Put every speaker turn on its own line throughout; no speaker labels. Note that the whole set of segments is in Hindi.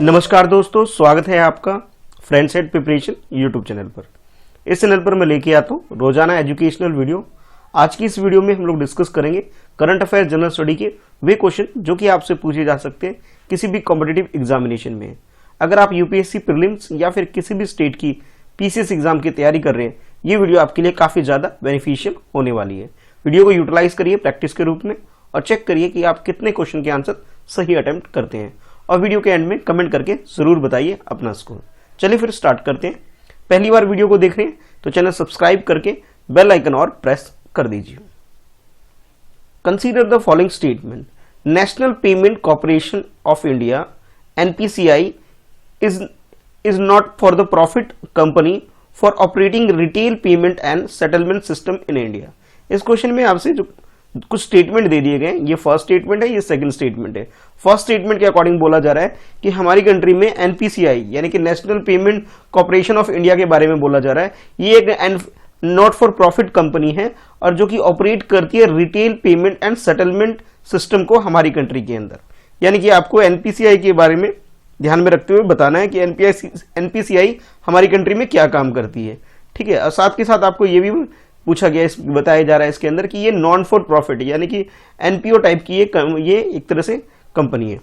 नमस्कार दोस्तों, स्वागत है आपका friends at preparation YouTube channel पर। इस चैनल पर मैं लेके आता हूँ रोजाना एजुकेशनल वीडियो। आज की इस वीडियो में हम लोग डिस्कस करेंगे करंट अफेयर जनरल स्टडी के वे क्वेश्चन जो कि आपसे पूछे जा सकते हैं किसी भी कॉम्पिटिटिव एग्जामिनेशन में। अगर आप यूपीएससी प्रीलिम्स या फिर किसी भी स्टेट की पीसीएस एग्जाम की तैयारी कर रहे हैं, ये वीडियो आपके लिए काफी ज्यादा बेनिफिशियल होने वाली है। वीडियो को यूटिलाइज करिए प्रैक्टिस के रूप में और चेक करिए कि आप कितने क्वेश्चन के आंसर सही अटेम्प्ट करते हैं, और वीडियो के एंड में कमेंट करके जरूर बताइए अपना स्कोर। चलिए फिर स्टार्ट करते हैं। पहली बार वीडियो को देख रहे हैं तो चैनल सब्सक्राइब करके बेल आइकन और प्रेस कर दीजिए। Consider the following statement. National payment corporation of India NPCI is not for the profit company for operating retail payment and settlement system in India। इस क्वेश्चन में आपसे जो कुछ स्टेटमेंट दे दिए गए, ये फर्स्ट स्टेटमेंट है, ये सेकंड स्टेटमेंट है। फर्स्ट स्टेटमेंट के अकॉर्डिंग बोला जा रहा है कि हमारी कंट्री में एनपीसीआई यानी कि national payment corporation of India के बारे में बोला जा रहा है। ये एक नॉट फॉर प्रॉफिट कंपनी है और जो कि ऑपरेट करती है retail payment and settlement system को हमारी कंट्री के अंदर। यानी कि आपको एनपीसीआई के बारे में ध्यान में रखते हुए बताना है कि एनपीसीआई हमारी कंट्री में क्या काम करती है, ठीक है। और साथ के साथ आपको ये भी पूछा गया, बताया जा रहा है इसके अंदर कि ये नॉन फॉर प्रॉफिट यानी कि एनपीओ टाइप की ये एक तरह से कंपनी है।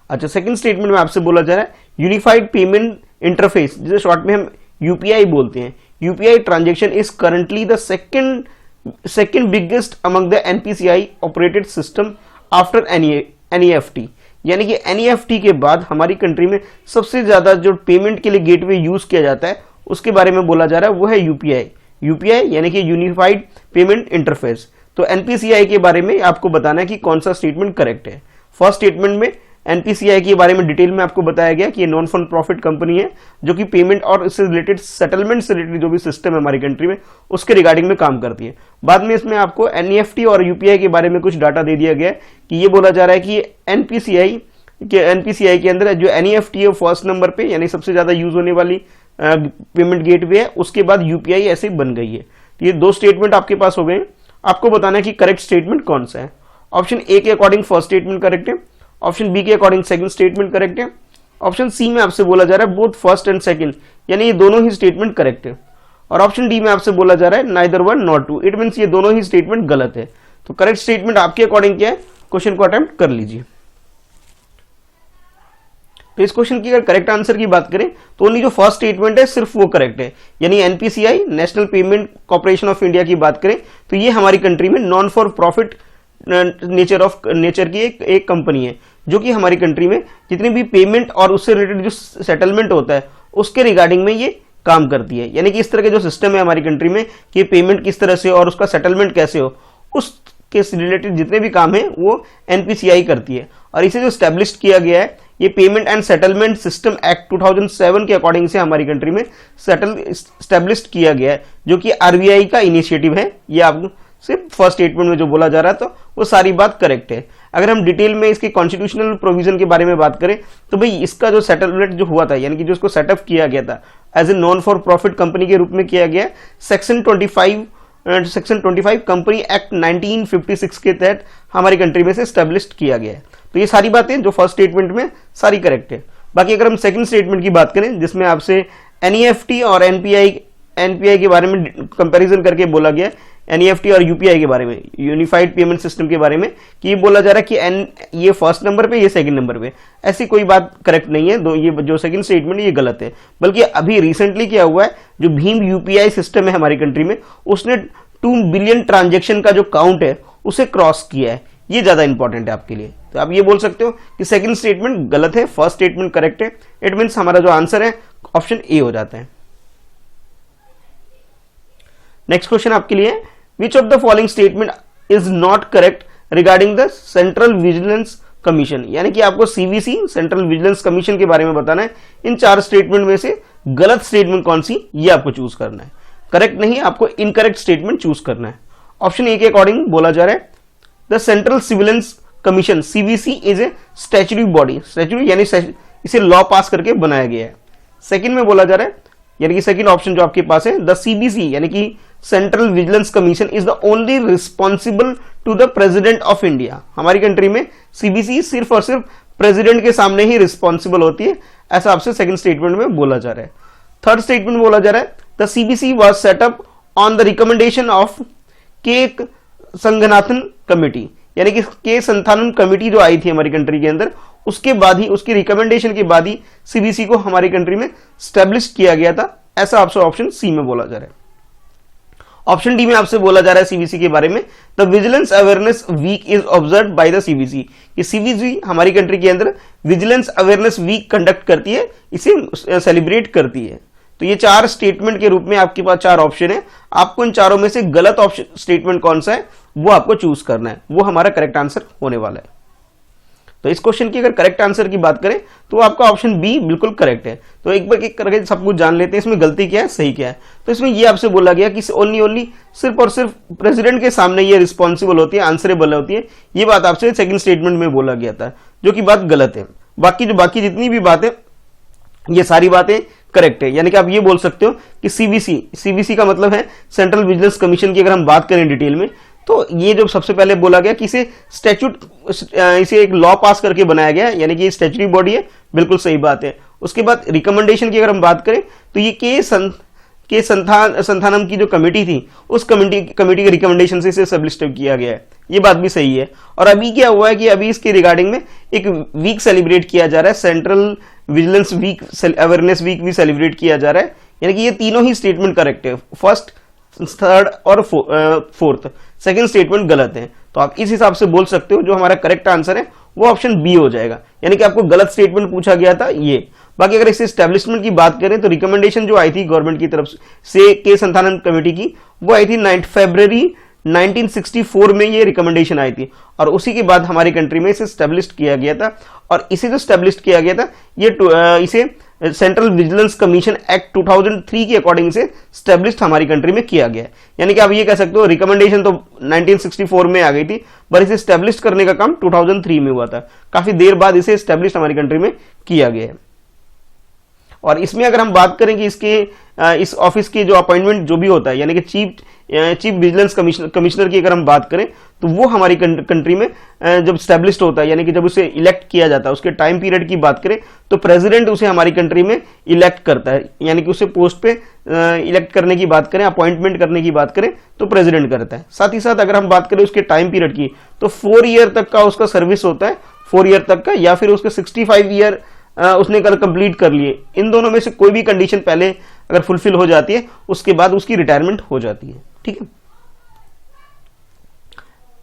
अच्छा, सेकंड स्टेटमेंट में आपसे बोला जा रहा है यूनिफाइड पेमेंट इंटरफेस, जिसे शॉर्ट में हम यूपीआई बोलते हैं। UPI transaction is currently the second biggest among the NPCI operated system after NEFT. यानी कि एनईएफटी के बाद हमारी कंट्री में सबसे ज्यादा जो पेमेंट के लिए गेटवे यूज किया जाता है उसके बारे में बोला जा रहा है, वो है यूपीआई यानी कि यूनिफाइड पेमेंट इंटरफेस। तो एनपीसीआई के बारे में आपको बताना है कि कौन सा स्टेटमेंट करेक्ट है। फर्स्ट स्टेटमेंट में एनपीसीआई के बारे में डिटेल में आपको बताया गया कि ये नॉन फॉर प्रॉफिट कंपनी है जो कि पेमेंट और इससे रिलेटेड सेटलमेंट से रिलेटेड जो भी सिस्टम है हमारी कंट्री में उसके रिगार्डिंग में काम करती है। बाद में इसमें आपको एनईएफटी और यूपीआई के बारे में कुछ डाटा दे दिया गया कि ये बोला जा रहा है कि एनपीसीआई के अंदर जो एनईएफटी है फर्स्ट नंबर पे यानी सबसे ज्यादा यूज होने वाली पेमेंट गेटवे है, उसके बाद यूपीआई ऐसे बन गई है। तो ये दो स्टेटमेंट आपके पास हो गए। आपको बताना है कि करेक्ट स्टेटमेंट कौन सा है। ऑप्शन ए के अकॉर्डिंग फर्स्ट स्टेटमेंट करेक्ट है, ऑप्शन बी के अकॉर्डिंग सेकंड स्टेटमेंट करेक्ट है, ऑप्शन सी में आपसे बोला जा रहा है बोथ फर्स्ट एंड सेकंड यानी ये दोनों ही स्टेटमेंट करेक्ट है, और ऑप्शन डी में आपसे बोला जा रहा है neither one not two. It means ये दोनों ही स्टेटमेंट गलत है। तो करेक्ट स्टेटमेंट आपके अकॉर्डिंग क्या है, क्वेश्चन को अटेम्प्ट कर लीजिए। तो इस क्वेश्चन की अगर करेक्ट आंसर की बात करें तो ओनली जो फर्स्ट स्टेटमेंट है सिर्फ वो करेक्ट है, यानी NPCI national payment corporation of India की बात करें तो ये हमारी कंट्री में नॉन फॉर प्रॉफिट नेचर की एक कंपनी है जो कि हमारी कंट्री में जितनी भी पेमेंट और उससे रिलेटेड जो सेटलमेंट होता है उसके रिगार्डिंग में ये काम करती है। यानी कि इस तरह के जो सिस्टम है हमारी कंट्री में कि पेमेंट किस तरह से और उसका सेटलमेंट कैसे हो, उसके रिलेटेड जितने भी काम है वो एनपीसीआई करती है। और इसे जो स्टैब्लिश किया गया है ये payment and settlement system act 2007 के अकॉर्डिंग से हमारी कंट्री में स्टैब्लिश किया गया है, जो कि आरबीआई का इनिशिएटिव है। ये आपको सिर्फ फर्स्ट स्टेटमेंट में जो बोला जा रहा है तो वो सारी बात करेक्ट है। अगर हम डिटेल में इसके कॉन्स्टिट्यूशनल प्रोविजन के बारे में बात करें तो भाई इसका जो सेटलमेंट जो हुआ था यानी कि जो इसको सेटअप किया गया था as a non for profit company के रूप में किया गया, सेक्शन 25 कंपनी एक्ट 1956 के तहत हमारी कंट्री में से स्टैब्लिश किया गया है। तो ये सारी बातें जो फर्स्ट स्टेटमेंट में सारी करेक्ट है। बाकी अगर हम सेकंड स्टेटमेंट की बात करें जिसमें आपसे एनईएफटी और एनपीआई के बारे में कंपैरिजन करके बोला गया, एनईएफटी और यूपीआई के बारे में, यूनिफाइड पेमेंट सिस्टम के बारे में, कि ये बोला जा रहा है कि ये फर्स्ट नंबर पे ये सेकंड नंबर पे, ऐसी कोई बात करेक्ट नहीं है। ये जो सेकंड स्टेटमेंट ये गलत है। बल्कि अभी रिसेंटली क्या हुआ है, जो भीम यूपीआई सिस्टम है हमारी कंट्री में उसने 2 बिलियन ट्रांजेक्शन का जो काउंट है उसे क्रॉस किया है। ये ज्यादा इंपॉर्टेंट है आपके लिए। तो आप ये बोल सकते हो कि सेकंड स्टेटमेंट गलत है, फर्स्ट स्टेटमेंट करेक्ट है। इट मींस हमारा जो आंसर है ऑप्शन ए हो जाता है। नेक्स्ट क्वेश्चन आपके लिए, विच of the following statement is not correct regarding the central vigilance commission. यानी कि आपको सीवीसी सेंट्रल विजिलेंस कमीशन के बारे में बताना है। इन 4 स्टेटमेंट में से गलत स्टेटमेंट कौन सी, ये आपको चूज करना है। करेक्ट नहीं, आपको इनकरेक्ट स्टेटमेंट चूज करना है। ऑप्शन ए के अकॉर्डिंग बोला जा रहा है the central vigilance commission CVC is a statutory body, statutory यानी इसे लॉ पास करके बनाया गया है। सेकंड में बोला जा रहा है, यानी कि सेकंड ऑप्शन जो आपके पास है, द सीबीसी यानी कि central vigilance commission is the only responsible to the president of India. हमारी कंट्री में सीबीसी सिर्फ और सिर्फ प्रेसिडेंट के सामने ही रिस्पॉन्सिबल होती है, ऐसा आपसे सेकंड स्टेटमेंट में बोला जा रहा है। थर्ड स्टेटमेंट में बोला जा रहा है the CBC was set up on the recommendation of के संगनाथन कमेटी, यानी कि के संथानन कमेटी जो आई थी हमारी कंट्री के अंदर, उसके बाद ही, उसकी रिकमेंडेशन के बाद ही सीबीसी को हमारी कंट्री में स्टैब्लिश किया गया था, ऐसा आपसे ऑप्शन सी में बोला जा रहा है। ऑप्शन डी में आपसे बोला जा रहा है सीबीसी के बारे में the vigilance awareness week is observe by the CBC, कि सीबीसी हमारी कंट्री के अंदर विजिलेंस अवेयरनेस वीक कंडक्ट करती है, इसे सेलिब्रेट करती है। तो ये चार स्टेटमेंट के रूप में आपके पास चार ऑप्शन है, आपको इन चारों में से गलत ऑप्शन स्टेटमेंट कौन सा है वो आपको चूज करना है, वो हमारा करेक्ट आंसर होने वाला है। तो इस क्वेश्चन की अगर करेक्ट आंसर की बात करें तो आपका ऑप्शन बी बिल्कुल करेक्ट है। तो एक बार एक करके सब कुछ जान लेते हैं इसमें गलती क्या है, सही क्या है। तो इसमें ये आपसे बोला गया कि ओनली सिर्फ और सिर्फ प्रेसिडेंट के सामने ये रिस्पॉन्सिबल होती है, आंसरेबल होती है, ये बात आपसे सेकंड स्टेटमेंट में बोला गया था, जो कि बात गलत है। बाकी जितनी भी बातें, ये सारी बातें करेक्ट है। यानी कि आप ये बोल सकते हो कि सीबीसी का मतलब है सेंट्रल विजिलेंस कमीशन की अगर हम बात करें डिटेल में, तो ये जो सबसे पहले बोला गया कि इसे इसे एक लॉ पास करके बनाया गया, यानी कि स्टैट्यूटरी बॉडी है, बिल्कुल सही बात है। उसके बाद रिकमेंडेशन की अगर हम बात करें तो ये के संथानम की जो कमेटी थी, उस कमेटी के रिकमेंडेशन से इसे एस्टैब्लिश किया गया है, ये बात भी सही है। और अभी क्या हुआ है कि अभी इसके रिगार्डिंग में एक वीक सेलिब्रेट किया जा रहा है, central vigilance week, awareness week भी सेलिब्रेट किया जा रहा है, यानी कि ये तीनों ही स्टेटमेंट करेक्ट है, फर्स्ट, थर्ड और फोर्थ। सेकंड स्टेटमेंट गलत है। तो आप इस हिसाब से बोल सकते हो जो हमारा करेक्ट आंसर है वो ऑप्शन बी हो जाएगा, यानी कि आपको गलत स्टेटमेंट पूछा गया था ये। बाकी अगर इस एस्टेब्लिशमेंट की बात करें तो रिकमेंडेशन जो आई थी गवर्नमेंट की तरफ से के संथानन कमेटी की, वो आई थी 9 फरवरी 1964 में ये रिकमेंडेशन आई थी, और उसी के बाद हमारी कंट्री में इसे स्टैब्लिश किया गया था। और इसे जो स्टैब्लिश किया गया था ये इसे सेंट्रल विजिलेंस कमीशन एक्ट 2003 के अकॉर्डिंग से स्टैब्लिश्ड हमारी कंट्री में किया गया है। यानी कि आप ये कह सकते हो रिकमेंडेशन तो 1964 में आ गई थी, पर इसे स्टैब्लिश करने का काम 2003 में हुआ था, काफी देर बाद इसे स्टैब्लिश हमारी कंट्री में किया गया है। और इसमें अगर हम बात करें कि इस ऑफिस के जो अपॉइंटमेंट जो भी होता है, यानी कि चीफ विजिलेंस कमिश्नर की अगर हम बात करें तो वो हमारी कंट्री में जब स्टैब्लिश्ड होता है, यानी कि जब उसे इलेक्ट किया जाता है, उसके टाइम पीरियड की बात करें तो प्रेसिडेंट उसे हमारी कंट्री में इलेक्ट करता है, यानी कि उसे पोस्ट पे इलेक्ट करने की बात करें, अपॉइंटमेंट करने की बात करें तो प्रेसिडेंट करता है। साथ ही साथ अगर हम बात करें उसके टाइम पीरियड की तो 4 ईयर तक का उसका सर्विस होता है, 4 ईयर तक का, या फिर उसके 65 ईयर उसने कंप्लीट कर लिए। इन दोनों में से कोई भी कंडीशन पहले अगर फुलफिल हो जाती है उसके बाद उसकी रिटायरमेंट हो जाती है। ठीक है,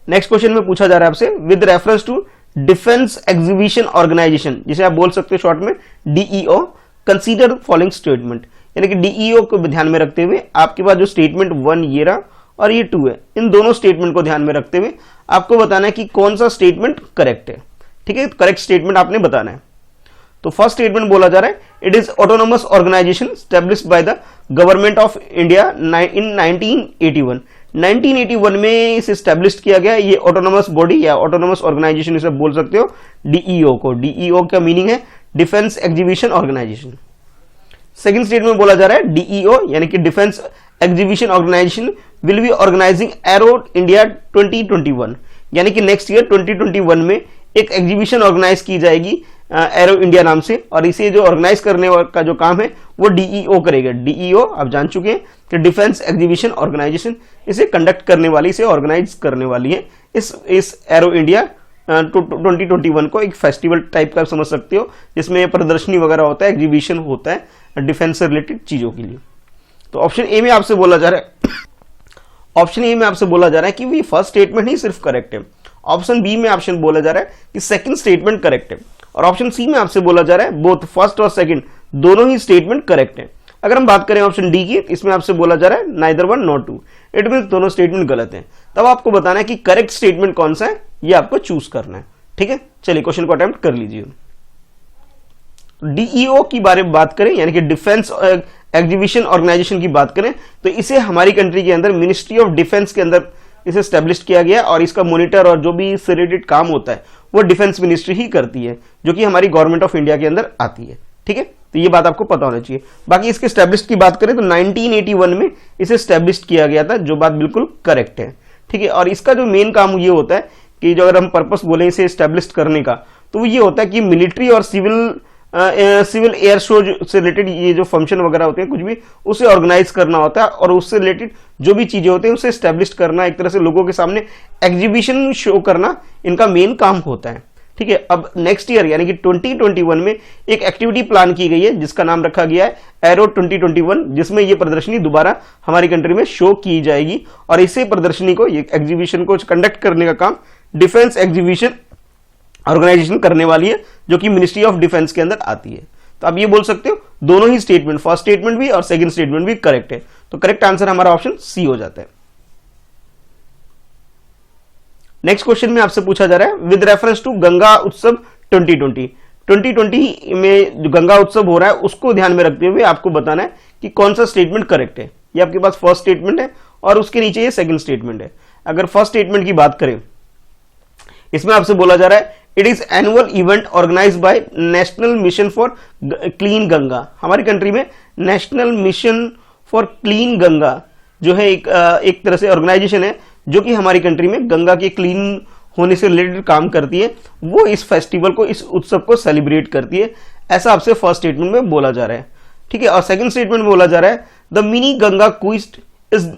नेक्स्ट क्वेश्चन में पूछा जा रहा है आपसे with reference to defence exhibition organisation, जिसे आप बोल सकते हो शॉर्ट में डीईओ, कंसीडर फॉलोइंग स्टेटमेंट, यानी कि डीईओ को ध्यान में रखते हुए आपके पास जो स्टेटमेंट 1 ये रहा और ये 2 है, इन दोनों स्टेटमेंट को ध्यान में रखते हुए आपको बताना है कि कौन सा स्टेटमेंट करेक्ट है। ठीक है, करेक्ट स्टेटमेंट आपने बताना है। तो फर्स्ट स्टेटमेंट बोला जा रहा है it is autonomous organisation established by the government of India in 1981। 1981 में इसे स्टैब्लिश किया गया, ये ऑटोनोमस बॉडी या ऑटोनोमस ऑर्गेनाइजेशन इसे बोल सकते हो डीईओ को। डीईओ का मीनिंग है defence exhibition organisation. Second statement बोला जा रहा है डीईओ यानी कि defence exhibition organisation will be organising Aero India 2021, यानी कि नेक्स्ट ईयर 2021 में एक एग्जीबिशन ऑर्गेनाइज की जाएगी एरो इंडिया नाम से, और इसे जो ऑर्गेनाइज करने का जो काम है वो डीईओ करेगा। डीईओ आप जान चुके हैं कि डिफेंस एग्जीबिशन ऑर्गेनाइजेशन इसे कंडक्ट करने वाली, इसे ऑर्गेनाइज करने वाली है। इस एरो इंडिया 2021 को एक फेस्टिवल टाइप का समझ सकते हो, जिसमें प्रदर्शनी वगैरह होता है, एग्जीबिशन होता है डिफेंस से रिलेटेड चीजों के लिए। तो ऑप्शन ए में आपसे बोला जा रहा है ऑप्शन ए में आपसे बोला जा रहा है कि ये फर्स्ट स्टेटमेंट ही सिर्फ करेक्ट है। ऑप्शन बी में ऑप्शन बोला जा रहा है कि सेकंड स्टेटमेंट करेक्ट है, और ऑप्शन सी में आपसे बोला जा रहा है बोथ फर्स्ट और सेकंड दोनों ही स्टेटमेंट करेक्ट है। अगर हम बात करें ऑप्शन डी की, इसमें आपसे बोला जा रहा है neither one not two, it means दोनों स्टेटमेंट गलत है। तब आपको बताना है कि करेक्ट स्टेटमेंट कौन सा है, ये आपको चूज करना है। ठीक है, चलिए क्वेश्चन को अटेम्प्ट कर लीजिए। डीईओ की बारे में बात करें, यानी कि डिफेंस एग्जीबिशन ऑर्गेनाइजेशन की बात करें, तो इसे हमारी कंट्री के अंदर मिनिस्ट्री ऑफ डिफेंस के अंदर इसे स्टैब्लिश किया गया, और इसका मॉनिटर और जो भी इससे रिलेटेड काम होता है वो डिफेंस मिनिस्ट्री ही करती है, जो कि हमारी गवर्नमेंट ऑफ इंडिया के अंदर आती है। ठीक है, तो ये बात आपको पता होना चाहिए। बाकी इसके स्टैब्लिश की बात करें तो 1981 में इसे स्टैब्लिश किया गया था, जो बात बिल्कुल करेक्ट है। ठीक है, और इसका जो मेन काम ये होता है कि जो अगर हम पर्पस बोले इसे स्टैब्लिश करने का, तो वो ये होता है कि मिलिट्री और सिविल एयर शो से रिलेटेड ये जो फंक्शन वगैरह होते हैं कुछ भी, उसे ऑर्गेनाइज करना होता है और उससे रिलेटेड जो भी चीजें होती हैं उसे स्टैब्लिश करना, एक तरह से लोगों के सामने एग्जीबिशन शो करना इनका मेन काम होता है। ठीक है, अब नेक्स्ट ईयर यानी कि 2021 में एक एक्टिविटी प्लान की गई है जिसका नाम रखा गया है एरो 2021, जिसमें ये प्रदर्शनी दोबारा हमारी कंट्री में शो की जाएगी और इसे प्रदर्शनी को, ये एग्जीबिशन को कंडक्ट करने का काम डिफेंस एग्जीबिशन ऑर्गेनाइजेशन करने वाली है, जो कि मिनिस्ट्री ऑफ डिफेंस के अंदर आती है। तो आप ये बोल सकते हो दोनों ही स्टेटमेंट, फर्स्ट स्टेटमेंट भी और सेकंड स्टेटमेंट भी करेक्ट है। तो करेक्ट आंसर हमारा ऑप्शन सी हो जाता है। नेक्स्ट क्वेश्चन में आपसे पूछा जा रहा है विद रेफरेंस टू गंगा उत्सव 2020 में जो गंगा उत्सव हो रहा है उसको ध्यान में रखते हुए आपको बताना है कि कौन सा स्टेटमेंट करेक्ट है। ये आपके पास फर्स्ट स्टेटमेंट है और उसके नीचे ये सेकंड स्टेटमेंट है। अगर फर्स्ट स्टेटमेंट की बात करें, इसमें आपसे बोला जा रहा है it is annual event organised by national mission for clean Ganga. हमारी कंट्री में national mission for clean Ganga जो है एक तरह से ऑर्गेनाइजेशन है जो कि हमारी कंट्री में गंगा के क्लीन होने से रिलेटेड काम करती है। वो इस फेस्टिवल को, इस उत्सव को सेलिब्रेट करती है, ऐसा आपसे फर्स्ट स्टेटमेंट में बोला जा रहा है। ठीक है, और सेकंड स्टेटमेंट में बोला जा रहा है the mini Ganga quiz is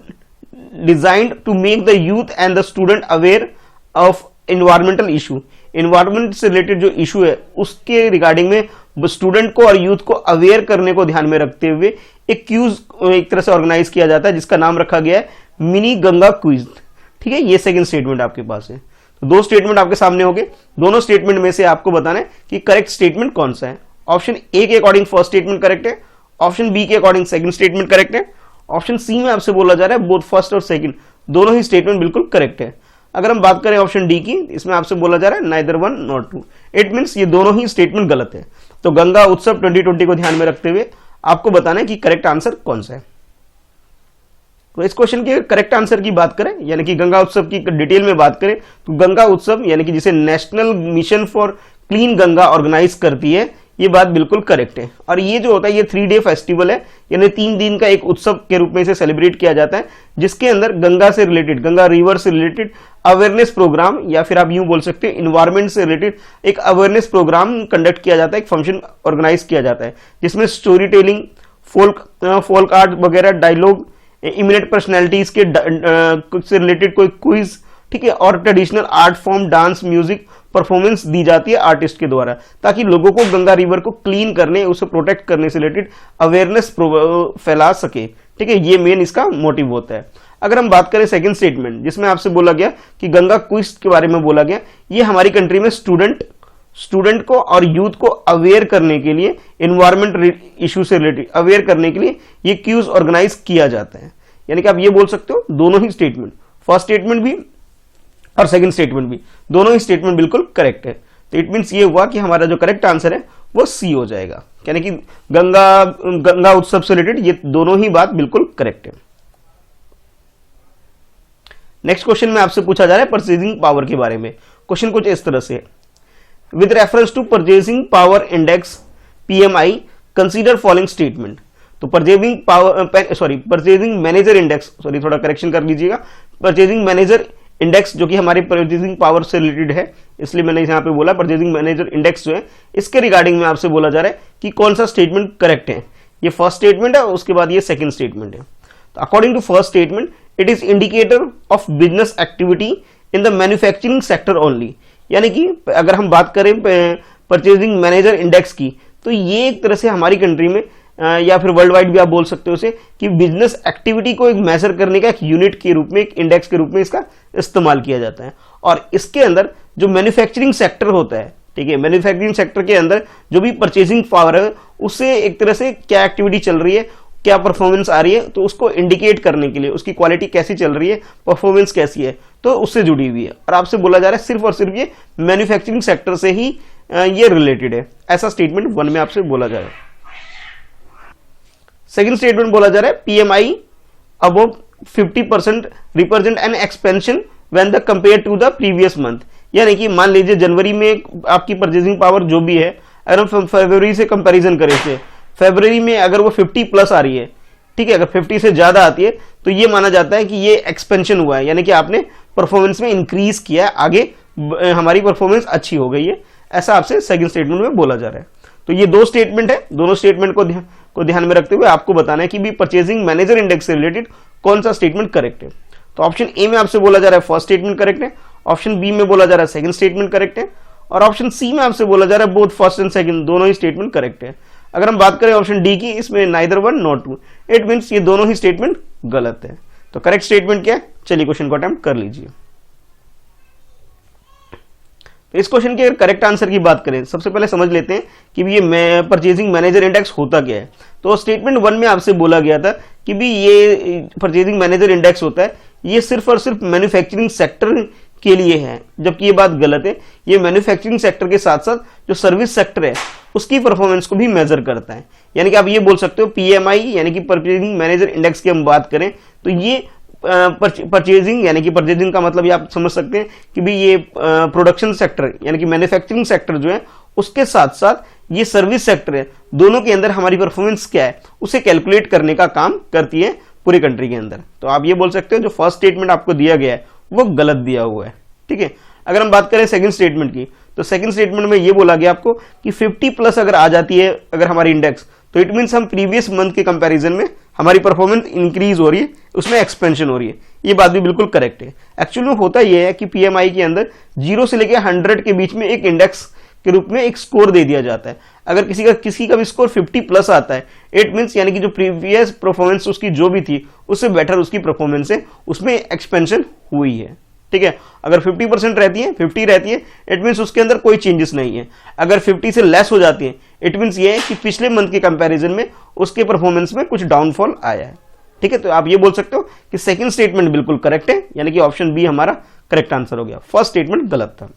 designed to make the youth and the student aware of environmental issue. Environment से रिलेटेड जो इशू है उसके रिगार्डिंग में स्टूडेंट को और यूथ को अवेयर करने को ध्यान में रखते हुए एक क्यूज एक तरह से ऑर्गेनाइज किया जाता है जिसका नाम रखा गया है मिनी गंगा क्विज। ठीक है, ये सेकंड स्टेटमेंट आपके पास है। तो दो स्टेटमेंट आपके सामने होंगे, दोनों स्टेटमेंट में से आपको बताना है कि करेक्ट स्टेटमेंट कौन सा है। ऑप्शन ए के अकॉर्डिंग फर्स्ट स्टेटमेंट करेक्ट है, ऑप्शन बी के अकॉर्डिंग सेकंड स्टेटमेंट करेक्ट है, ऑप्शन सी में आपसे बोला जा रहा है बोथ फर्स्ट और सेकंड दोनों ही स्टेटमेंट बिल्कुल करेक्ट है। अगर हम बात करें ऑप्शन डी की, इसमें आपसे बोला जा रहा है neither one nor two, it means ये दोनों ही स्टेटमेंट गलत है। तो गंगा उत्सव 2020 को ध्यान में रखते हुए आपको बताना है कि करेक्ट आंसर कौन सा है। तो इस क्वेश्चन के करेक्ट आंसर की बात करें यानी कि गंगा उत्सव की डिटेल में बात करें तो गंगा उत्सव यानी कि जिसे national mission for clean Ganga organise करती है, ये बात बिल्कुल करेक्ट है। और ये जो होता है ये 3 डे फेस्टिवल है, यानी 3 दिन का एक उत्सव के रूप में इसे सेलिब्रेट किया जाता है, जिसके अंदर गंगा से रिलेटेड, गंगा रिवर से रिलेटेड अवेयरनेस प्रोग्राम या फिर आप यूं बोल सकते हैं इन्वायरमेंट से रिलेटेड एक अवेयरनेस प्रोग्राम कंडक्ट किया जाता है, एक फंक्शन ऑर्गेनाइज किया जाता है जिसमें स्टोरी टेलिंग, फोल्क आर्ट वगैरह, डायलॉग, इमिनेंट पर्सनैलिटीज के से रिलेटेड कोई क्विज, ठीक है, और traditional art form, dance, music performance दी जाती है आर्टिस्ट के द्वारा, ताकि लोगों को गंगा रिवर को क्लीन करने, उसे प्रोटेक्ट करने से रिलेटेड अवेयरनेस फैला सके। ठीक है, ये मेन इसका मोटिव होता है। अगर हम बात करें सेकंड स्टेटमेंट जिसमें आपसे बोला गया कि गंगा क्विज के बारे में बोला गया, ये हमारी कंट्री में स्टूडेंट को और यूथ को अवेयर करने के लिए, इन्वायरमेंट इशू से रिलेटेड अवेयर करने के लिए ये क्यूज ऑर्गेनाइज किया जाता है। यानी कि आप ये बोल सकते हो दोनों ही स्टेटमेंट, फर्स्ट स्टेटमेंट भी और सेकंड स्टेटमेंट भी, दोनों ही स्टेटमेंट बिल्कुल करेक्ट है। तो इट मींस ये हुआ कि हमारा जो करेक्ट आंसर है वो सी हो जाएगा, यानी कि गंगा उत्सव से रिलेटेड ये दोनों ही बात बिल्कुल करेक्ट है। नेक्स्ट क्वेश्चन में आपसे पूछा जा रहा है परचेजिंग पावर के बारे में। क्वेश्चन कुछ इस तरह से है, with reference to purchasing power index PMI consider following statement. तो परचेजिंग मैनेजर इंडेक्स, सॉरी थोड़ा करेक्शन कर लीजिएगा, परचेजिंग मैनेजर इंडेक्स जो कि हमारी परचेजिंग पावर से रिलेटेड है, इसलिए मैंने यहाँ पे बोला परचेजिंग मैनेजर इंडेक्स जो है, इसके रिगार्डिंग में आपसे बोला जा रहा है कि कौन सा स्टेटमेंट करेक्ट है। ये फर्स्ट स्टेटमेंट है, उसके बाद ये सेकंड स्टेटमेंट है। तो according to first statement, it is indicator of business activity in the manufacturing sector only. यानी कि अगर हम बात करें परचेजिंग मैनेजर इंडेक्स की, तो ये एक तरह से हमारी कंट्री में या फिर वर्ल्ड वाइड भी आप बोल सकते हो उसे, कि बिजनेस एक्टिविटी को एक मेजर करने का एक यूनिट के रूप में, एक इंडेक्स के रूप में इसका इस्तेमाल किया जाता है। और इसके अंदर जो मैन्युफैक्चरिंग सेक्टर होता है, ठीक है, मैन्युफैक्चरिंग सेक्टर के अंदर जो भी परचेजिंग पावर है, उससे एक तरह से क्या एक्टिविटी चल रही है, क्या परफॉर्मेंस आ रही है, तो उसको इंडिकेट करने के लिए, उसकी क्वालिटी कैसी चल रही है, परफॉर्मेंस कैसी है, तो उससे जुड़ी हुई है। और आपसे बोला जा रहा है सिर्फ और सिर्फ ये मैन्युफैक्चरिंग सेक्टर से ही ये रिलेटेड है, ऐसा स्टेटमेंट 1 में आपसे बोला जा रहा है। सेकंड स्टेटमेंट बोला जा रहा है PMI above 50% represent an expansion when the compare to the previous month. यानी कि मान लीजिए जनवरी में आपकी परचेजिंग पावर जो भी है, अगर हम फरवरी से कंपैरिजन करें से, फरवरी में अगर वो 50 प्लस आ रही है, ठीक है, अगर 50 से ज्यादा आती है तो ये माना जाता है कि ये एक्सपेंशन हुआ है, यानी कि आपने परफॉर्मेंस में इंक्रीज किया है, आगे हमारी परफॉर्मेंस अच्छी हो गई है, ऐसा आपसे सेकंड स्टेटमेंट में बोला जा रहा है। तो ये दो स्टेटमेंट है, दोनों स्टेटमेंट को ध्यान में रखते हुए आपको बताना है कि भी परचेजिंग मैनेजर इंडेक्स से रिलेटेड कौन सा स्टेटमेंट करेक्ट है। तो ऑप्शन ए में आपसे बोला जा रहा है फर्स्ट स्टेटमेंट करेक्ट है, ऑप्शन बी में बोला जा रहा है सेकंड स्टेटमेंट करेक्ट है, और ऑप्शन सी में आपसे बोला जा रहा है बोथ फर्स्ट एंड सेकंड दोनों ही स्टेटमेंट करेक्ट है। अगर हम बात करें ऑप्शन डी की, इसमें neither one not two, it means ये दोनों ही स्टेटमेंट गलत है। तो करेक्ट स्टेटमेंट क्या है, चलिए क्वेश्चन को अटेम्प्ट कर लीजिए। तो इस क्वेश्चन के करेक्ट आंसर की बात करें, सबसे पहले समझ लेते हैं कि ये परचेजिंग मैनेजर इंडेक्स होता क्या है। तो स्टेटमेंट 1 में आपसे बोला गया था कि भी ये परचेजिंग मैनेजर इंडेक्स होता है, ये सिर्फ और सिर्फ मैन्युफैक्चरिंग सेक्टर के लिए है, जबकि ये बात गलत है। ये मैन्युफैक्चरिंग सेक्टर के साथ साथ जो सर्विस सेक्टर है उसकी परफॉर्मेंस को भी मेजर करता है। यानी कि आप ये बोल सकते हो पीएमआई यानी कि परचेजिंग मैनेजर इंडेक्स की हम बात करें तो ये परचेजिंग यानी कि परचेजिंग का मतलब ये आप समझ सकते हैं कि भी ये प्रोडक्शन सेक्टर यानी कि मैन्युफैक्चरिंग सेक्टर जो है उसके साथ साथ ये सर्विस सेक्टर है, दोनों के अंदर हमारी परफॉर्मेंस क्या है उसे कैलकुलेट करने का काम करती है पूरी कंट्री के अंदर। तो आप ये बोल सकते हो जो फर्स्ट स्टेटमेंट आपको दिया गया है वो गलत दिया हुआ है, ठीक है। अगर हम बात करें सेकंड स्टेटमेंट की, तो सेकंड स्टेटमेंट में ये बोला गया आपको कि 50 प्लस अगर आ जाती है अगर हमारी इंडेक्स, तो इट मीन्स हम प्रीवियस मंथ के कंपैरिजन में हमारी परफॉर्मेंस इंक्रीज हो रही है, उसमें एक्सपेंशन हो रही है। ये बात भी बिल्कुल करेक्ट है। एक्चुअली में होता यह है कि पीएमआई के अंदर 0 से लेकर 100 के बीच में एक इंडेक्स के रूप में एक स्कोर दे दिया जाता है। अगर किसी का भी स्कोर 50 प्लस आता है, इट मीन्स यानी कि जो प्रीवियस परफॉर्मेंस उसकी जो भी थी उससे बेटर उसकी परफॉर्मेंस है, उसमें एक्सपेंशन हुई है, ठीक है। अगर 50% रहती है, 50 रहती है, इट मीन्स उसके अंदर कोई चेंजेस नहीं है। अगर 50 से लेस हो जाती है, इट मीन्स ये है कि पिछले मंथ के कंपैरिजन में उसके परफॉर्मेंस में कुछ डाउनफॉल आया है, ठीक है। तो आप ये बोल सकते हो कि सेकंड स्टेटमेंट बिल्कुल करेक्ट है, यानी कि ऑप्शन बी हमारा करेक्ट आंसर हो गया, फर्स्ट स्टेटमेंट गलत था।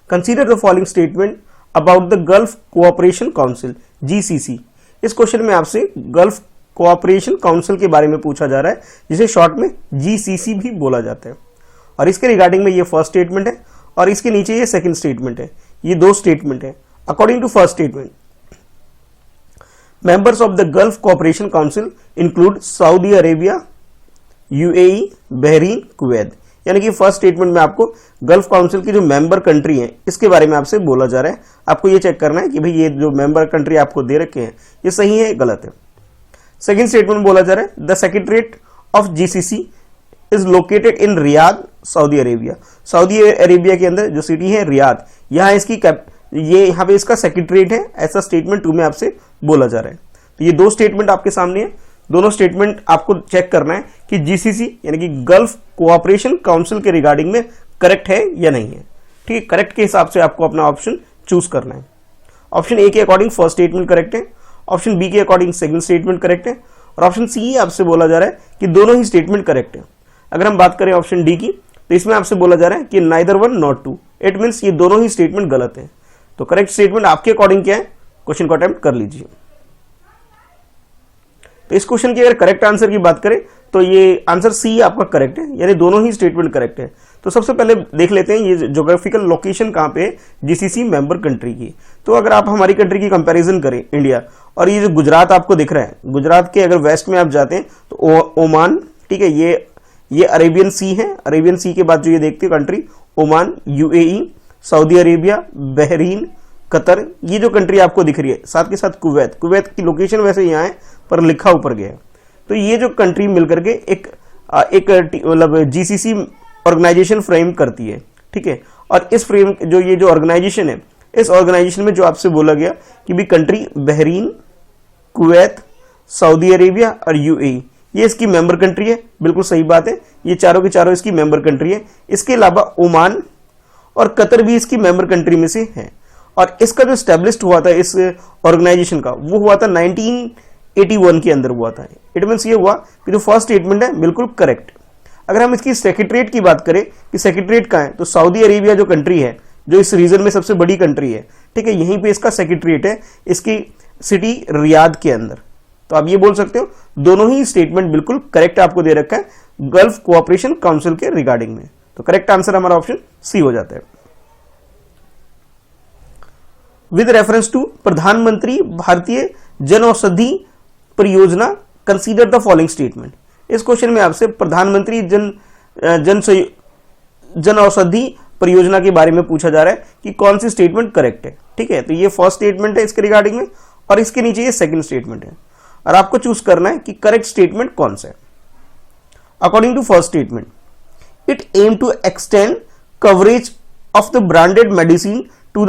Consider the following statement about the gulf cooperation council GCC. इस क्वेश्चन में आपसे गल्फ कोऑपरेशन काउंसिल के बारे में पूछा जा रहा है, जिसे शॉर्ट में जीसीसी भी बोला जाता है। और इसके रिगार्डिंग में ये फर्स्ट स्टेटमेंट है और इसके नीचे ये सेकंड स्टेटमेंट है। ये दो स्टेटमेंट है। According to first statement, members of the gulf cooperation council include Saudi Arabia, UAE, Bahrain, Kuwait. यानी कि फर्स्ट स्टेटमेंट में आपको गल्फ काउंसिल की जो मेंबर कंट्री है इसके बारे में आपसे बोला जा रहा है। आपको ये चेक करना है कि भाई ये जो मेंबर कंट्री आपको दे रखे हैं ये सही है गलत है। सेकंड स्टेटमेंट बोला जा रहा है the secretariat of GCC is located in Riyadh, Saudi Arabia. Saudi Arabia के अंदर जो सिटी है रियाद, यहाँ इसकी यहाँ पे इसका सेक्रेटरीट है, ऐसा स्टेटमेंट 2 में आपसे बोला जा रहा है। तो ये दो स्टेटमेंट आपके सामने है, दोनों स्टेटमेंट आपको चेक करना है कि जीसीसी यानी कि गल्फ कोऑपरेशन काउंसिल के रिगार्डिंग में करेक्ट है या नहीं है, ठीक है। करेक्ट के हिसाब से आपको अपना ऑप्शन चूज करना है। ऑप्शन ए के अकॉर्डिंग फर्स्ट स्टेटमेंट करेक्ट है, ऑप्शन बी के अकॉर्डिंग सेकंड स्टेटमेंट करेक्ट है, और ऑप्शन सी आपसे बोला जा रहा है कि दोनों ही स्टेटमेंट करेक्ट है। अगर हम बात करें ऑप्शन डी की, तो इसमें आपसे बोला जा रहा है कि neither one not two, it means ये दोनों ही स्टेटमेंट गलत है। तो करेक्ट स्टेटमेंट आपके अकॉर्डिंग क्या है, क्वेश्चन को अटेम्प्ट कर लीजिए। तो इस क्वेश्चन की अगर करेक्ट आंसर की बात करें तो ये आंसर सी आपका करेक्ट है, यानी दोनों ही स्टेटमेंट करेक्ट है। तो सबसे पहले देख लेते हैं ये ज्योग्राफिकल लोकेशन कहाँ पे है जीसीसी मेंबर कंट्री की। तो अगर आप हमारी कंट्री की कंपैरिजन करें इंडिया, और ये जो गुजरात आपको दिख रहा है, गुजरात के अगर वेस्ट में आप जाते हैं तो ओमान, ठीक है, ये अरेबियन सी है। अरेबियन सी के बाद जो ये देखते हैं country Oman, UAE, Saudi Arabia, Bahrain, Qatar, ये जो कंट्री आपको दिख रही है, साथ के साथ कुवैत। कुवैत की लोकेशन वैसे यहाँ है पर लिखा ऊपर गया है। तो ये जो कंट्री मिलकर के एक मतलब जीसीसी ऑर्गेनाइजेशन फ्रेम करती है, ठीक है। और इस फ्रेम जो ये जो ऑर्गेनाइजेशन है, इस ऑर्गेनाइजेशन में जो आपसे बोला गया कि भी country Bahrain, Kuwait, Saudi Arabia और यूएई, ये इसकी मेंबर कंट्री है। बिल्कुल सही बात है, ये चारों के चारों इसकी मेंबर कंट्री है। इसके अलावा ओमान और कतर भी इसकी मेंबर कंट्री में से है। और इसका जो स्टैब्लिश्ड हुआ था इस ऑर्गेनाइजेशन का, वो हुआ था 1981 के अंदर हुआ था। इट मीन्स ये हुआ कि जो फर्स्ट स्टेटमेंट है बिल्कुल करेक्ट। अगर हम इसकी सेक्रेटरीट की बात करें कि सेक्रेटरीट कहाँ है, तो सऊदी अरेबिया जो कंट्री है, जो इस रीजन में सबसे बड़ी कंट्री है, ठीक है, यहीं पे इसका सेक्रेटरीट है, इसकी सिटी रियाद के अंदर। तो आप ये बोल सकते हो दोनों ही स्टेटमेंट बिल्कुल करेक्ट आपको दे रखा है गल्फ कोऑपरेशन काउंसिल के रिगार्डिंग में। तो करेक्ट आंसर हमारा ऑप्शन सी हो जाता है। विद रेफरेंस टू प्रधानमंत्री भारतीय जन औषधि परियोजना कंसीडर द फॉलोइंग स्टेटमेंट। इस क्वेश्चन में आपसे प्रधानमंत्री जन औषधि परियोजना के बारे में पूछा जा रहा है कि कौन सी स्टेटमेंट करेक्ट है। ठीक है, तो ये फर्स्ट स्टेटमेंट है इसके रिगार्डिंग में और इसके नीचे ये सेकंड स्टेटमेंट है और आपको चूज करना है कि करेक्ट स्टेटमेंट कौन सा है। According to first statement, it aim to extend coverage of the branded medicine to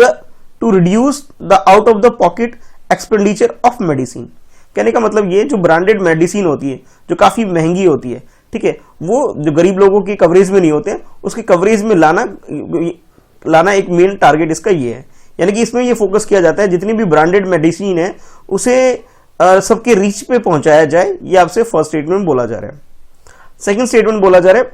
reduce the out of the pocket expenditure of medicine. कहने का मतलब ये जो ब्रांडेड मेडिसिन होती है जो काफी महंगी होती है, ठीक है, वो जो गरीब लोगों के कवरेज में नहीं होते हैं उसके कवरेज में लाना एक मेन टारगेट इसका ये है। यानी कि इसमें ये फोकस किया जाता है जितनी भी ब्रांडेड मेडिसिन है उसे सबके रीच पे पहुंचाया जाए, ये आपसे फर्स्ट स्टेटमेंट बोला जा रहा है। सेकंड स्टेटमेंट बोला जा रहा है,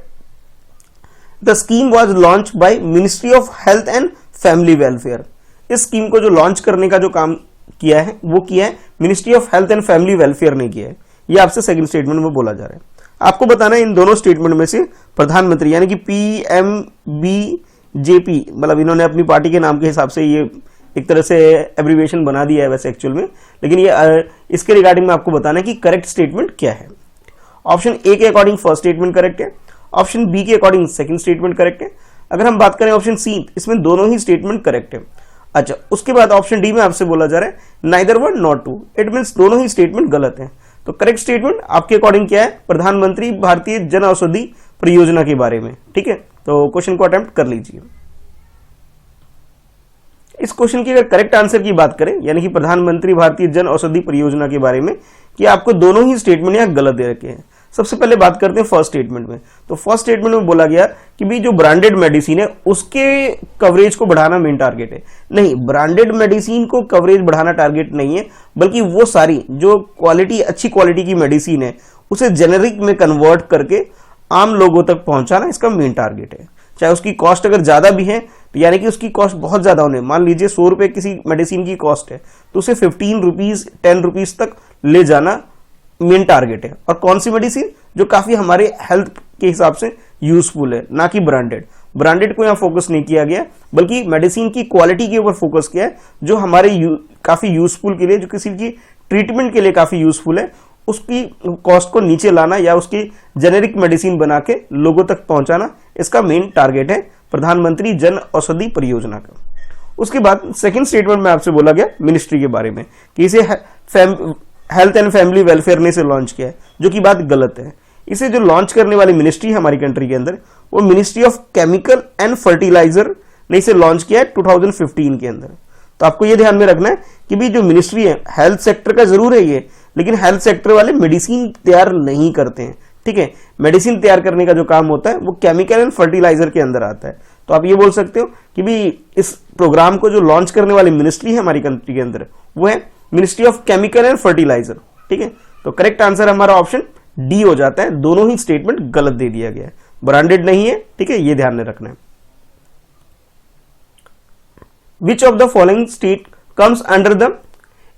the scheme was launched by ministry of health and family welfare. इस स्कीम को जो लॉन्च करने का जो काम किया है वो किया है ministry of health and family welfare ने किया है, ये आपसे सेकंड स्टेटमेंट में बोला जा रहा है। आपको बताना है इन दोनों स्टेटमेंट में से प्रधानमंत्री यानी कि PMBJP, मतलब इन्होंने अपनी पार्टी के नाम के हिसाब से ये एक तरह से एब्रीविएशन बना दिया है वैसे एक्चुअल में, लेकिन ये इसके रिगार्डिंग में आपको बताना है कि करेक्ट स्टेटमेंट क्या है। ऑप्शन ए के अकॉर्डिंग फर्स्ट स्टेटमेंट करेक्ट है, ऑप्शन बी के अकॉर्डिंग सेकंड स्टेटमेंट करेक्ट है। अगर हम बात करें ऑप्शन सी, इसमें दोनों ही स्टेटमेंट करेक्ट है। अच्छा, उसके बाद ऑप्शन डी में आपसे बोला जा रहा है neither one not two, it means दोनों ही स्टेटमेंट गलत है। तो करेक्ट स्टेटमेंट आपके अकॉर्डिंग क्या है, प्रधानमंत्री भारतीय जन औषधि परियोजना के बारे में। ठीक है, तो क्वेश्चन को अटेम्प्ट कर लीजिए। इस क्वेश्चन की अगर करेक्ट आंसर की बात करें यानी कि प्रधानमंत्री भारतीय जन औषधि परियोजना के बारे में, कि आपको दोनों ही स्टेटमेंट यहां गलत दे रखे हैं। सबसे पहले बात करते हैं फर्स्ट स्टेटमेंट में। तो फर्स्ट स्टेटमेंट में बोला गया कि भी जो ब्रांडेड मेडिसिन है उसके कवरेज को बढ़ाना मेन टारगेट है। नहीं, ब्रांडेड मेडिसिन को कवरेज बढ़ाना टारगेट नहीं है, बल्कि वो सारी जो क्वालिटी अच्छी क्वालिटी की मेडिसिन है उसे जेनेरिक में कन्वर्ट करके आम लोगों तक पहुंचाना इसका मेन टारगेट है। चाहे उसकी कॉस्ट अगर ज्यादा भी है, तो यानी कि उसकी कॉस्ट बहुत ज्यादा होने, मान लीजिए 100 रुपए किसी मेडिसिन की कॉस्ट है तो उसे 15 रुपीज 10 रुपीज तक ले जाना मेन टारगेट है। और कौन सी मेडिसिन, जो काफी हमारे हेल्थ के हिसाब से यूजफुल है, ना कि ब्रांडेड। ब्रांडेड को यहाँ फोकस नहीं किया गया, बल्कि मेडिसिन की क्वालिटी के ऊपर फोकस किया है जो हमारे काफी यूजफुल के लिए, जो किसी की ट्रीटमेंट के लिए काफी यूजफुल है, उसकी कॉस्ट को नीचे लाना या उसकी जेनेरिक मेडिसिन बना के लोगों तक पहुंचाना, इसका मेन टारगेट है प्रधानमंत्री जन औषधि परियोजना का। उसके बाद सेकंड स्टेटमेंट में आपसे बोला गया मिनिस्ट्री के बारे में कि इसे हेल्थ एंड फैमिली वेलफेयर ने इसे लॉन्च किया है, जो कि बात गलत है। इसे जो लॉन्च करने वाली मिनिस्ट्री है हमारी कंट्री के अंदर, वो ministry of chemical and fertiliser ने इसे लॉन्च किया है 2015 के अंदर। तो आपको ये ध्यान में रखना है कि भी जो मिनिस्ट्री है हेल्थ सेक्टर का जरूर है ये, लेकिन हेल्थ सेक्टर वाले मेडिसिन तैयार नहीं करते हैं। ठीक है, मेडिसिन तैयार करने का जो काम होता है वो केमिकल एंड फर्टिलाइजर के अंदर आता है। तो आप ये बोल सकते हो कि भी इस प्रोग्राम को जो लॉन्च करने वाली मिनिस्ट्री है हमारी कंट्री के अंदर वो है ministry of chemical and fertiliser. ठीक है, तो करेक्ट आंसर हमारा ऑप्शन डी हो जाता है। दोनों ही स्टेटमेंट गलत दे दिया गया है, ब्रांडेड नहीं है। ठीक है, ये ध्यान में रखना है। Which of the following state comes under the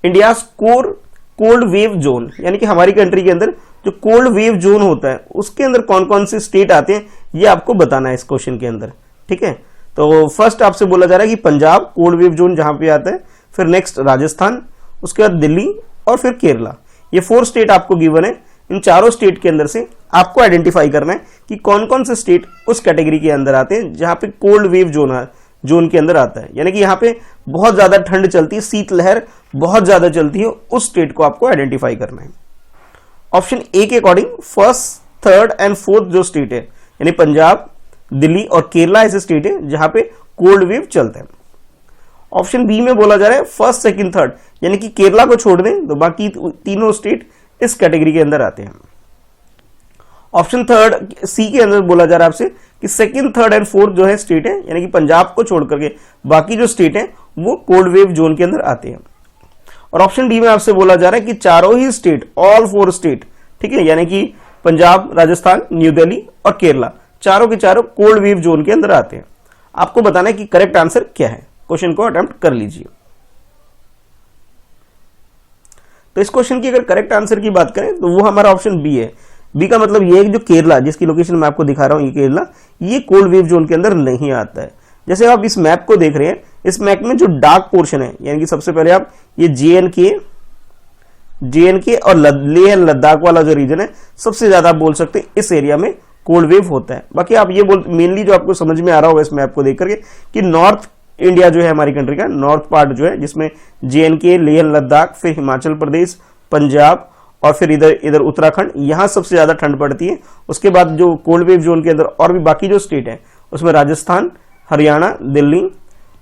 India core cold wave zone, यानी कि हमारी कंट्री के अंदर जो कोल्ड वेव जोन होता है उसके अंदर कौन कौन से स्टेट आते हैं ये आपको बताना है इस क्वेश्चन के अंदर। ठीक है, तो फर्स्ट आपसे बोला जा रहा है कि पंजाब कोल्ड वेव जोन जहां पे आता है, फिर नेक्स्ट राजस्थान, उसके बाद दिल्ली और फिर केरला। ये 4 स्टेट आपको गिवन है। इन चारों स्टेट के अंदर से आपको आइडेंटिफाई करना है कि कौन कौन से स्टेट उस कैटेगरी के अंदर आते हैं जहां पे कोल्ड वेव जोन के अंदर आता है, यानी कि यहाँ पे बहुत ज्यादा ठंड चलती है, शीतलहर बहुत ज्यादा चलती है, उस स्टेट को आपको आइडेंटिफाई करना है। ऑप्शन ए के according first, third and fourth जो स्टेट है, यानी पंजाब, दिल्ली और केरला ऐसे स्टेट है जहां पे कोल्ड वेव चलता है। ऑप्शन बी में बोला जा रहा है फर्स्ट, सेकंड, थर्ड, यानी कि केरला को छोड़ दें तो बाकी तीनों स्टेट इस कैटेगरी के अंदर आते हैं। ऑप्शन थर्ड सी के अंदर बोला जा रहा है आपसे कि सेकंड, थर्ड एंड फोर्थ जो है स्टेट है, यानी कि पंजाब को छोड़ करके बाकी जो स्टेट है वो कोल्ड वेव जोन के अंदर आते हैं। और ऑप्शन डी में आपसे बोला जा रहा है कि चारों ही स्टेट, ऑल 4 स्टेट, ठीक है, यानी कि पंजाब, राजस्थान, न्यू दिल्ली और केरला, चारों के चारों कोल्ड वेव जोन के अंदर आते हैं। आपको बताना है कि करेक्ट आंसर क्या है। क्वेश्चन को अटेम्प्ट कर लीजिए। तो इस क्वेश्चन की अगर करेक्ट आंसर की बात करें तो वो हमारा ऑप्शन बी है। बी का मतलब ये है कि जो केरला, जिसकी लोकेशन मैं आपको दिखा रहा हूं, ये केरला, ये कोल्ड वेव जोन के अंदर नहीं आता है। जैसे आप इस मैप को देख रहे हैं, इस मैप में जो डार्क पोर्शन है, यानी कि सबसे पहले आप ये जे एंड के और लेह लद्दाख वाला जो रीजन है, सबसे ज्यादा आप बोल सकते हैं इस एरिया में कोल्ड वेव होता है। बाकी आप ये मेनली जो आपको समझ में आ रहा होगा इस मैप को देख करके कि नॉर्थ इंडिया जो है हमारी कंट्री का नॉर्थ पार्ट जो है, जिसमें JNK, लेह लद्दाख, फिर हिमाचल प्रदेश, पंजाब और फिर इधर उत्तराखंड, यहाँ सबसे ज्यादा ठंड पड़ती है। उसके बाद जो कोल्ड वेव जोन के अंदर और भी बाकी जो स्टेट है उसमें राजस्थान, हरियाणा, दिल्ली,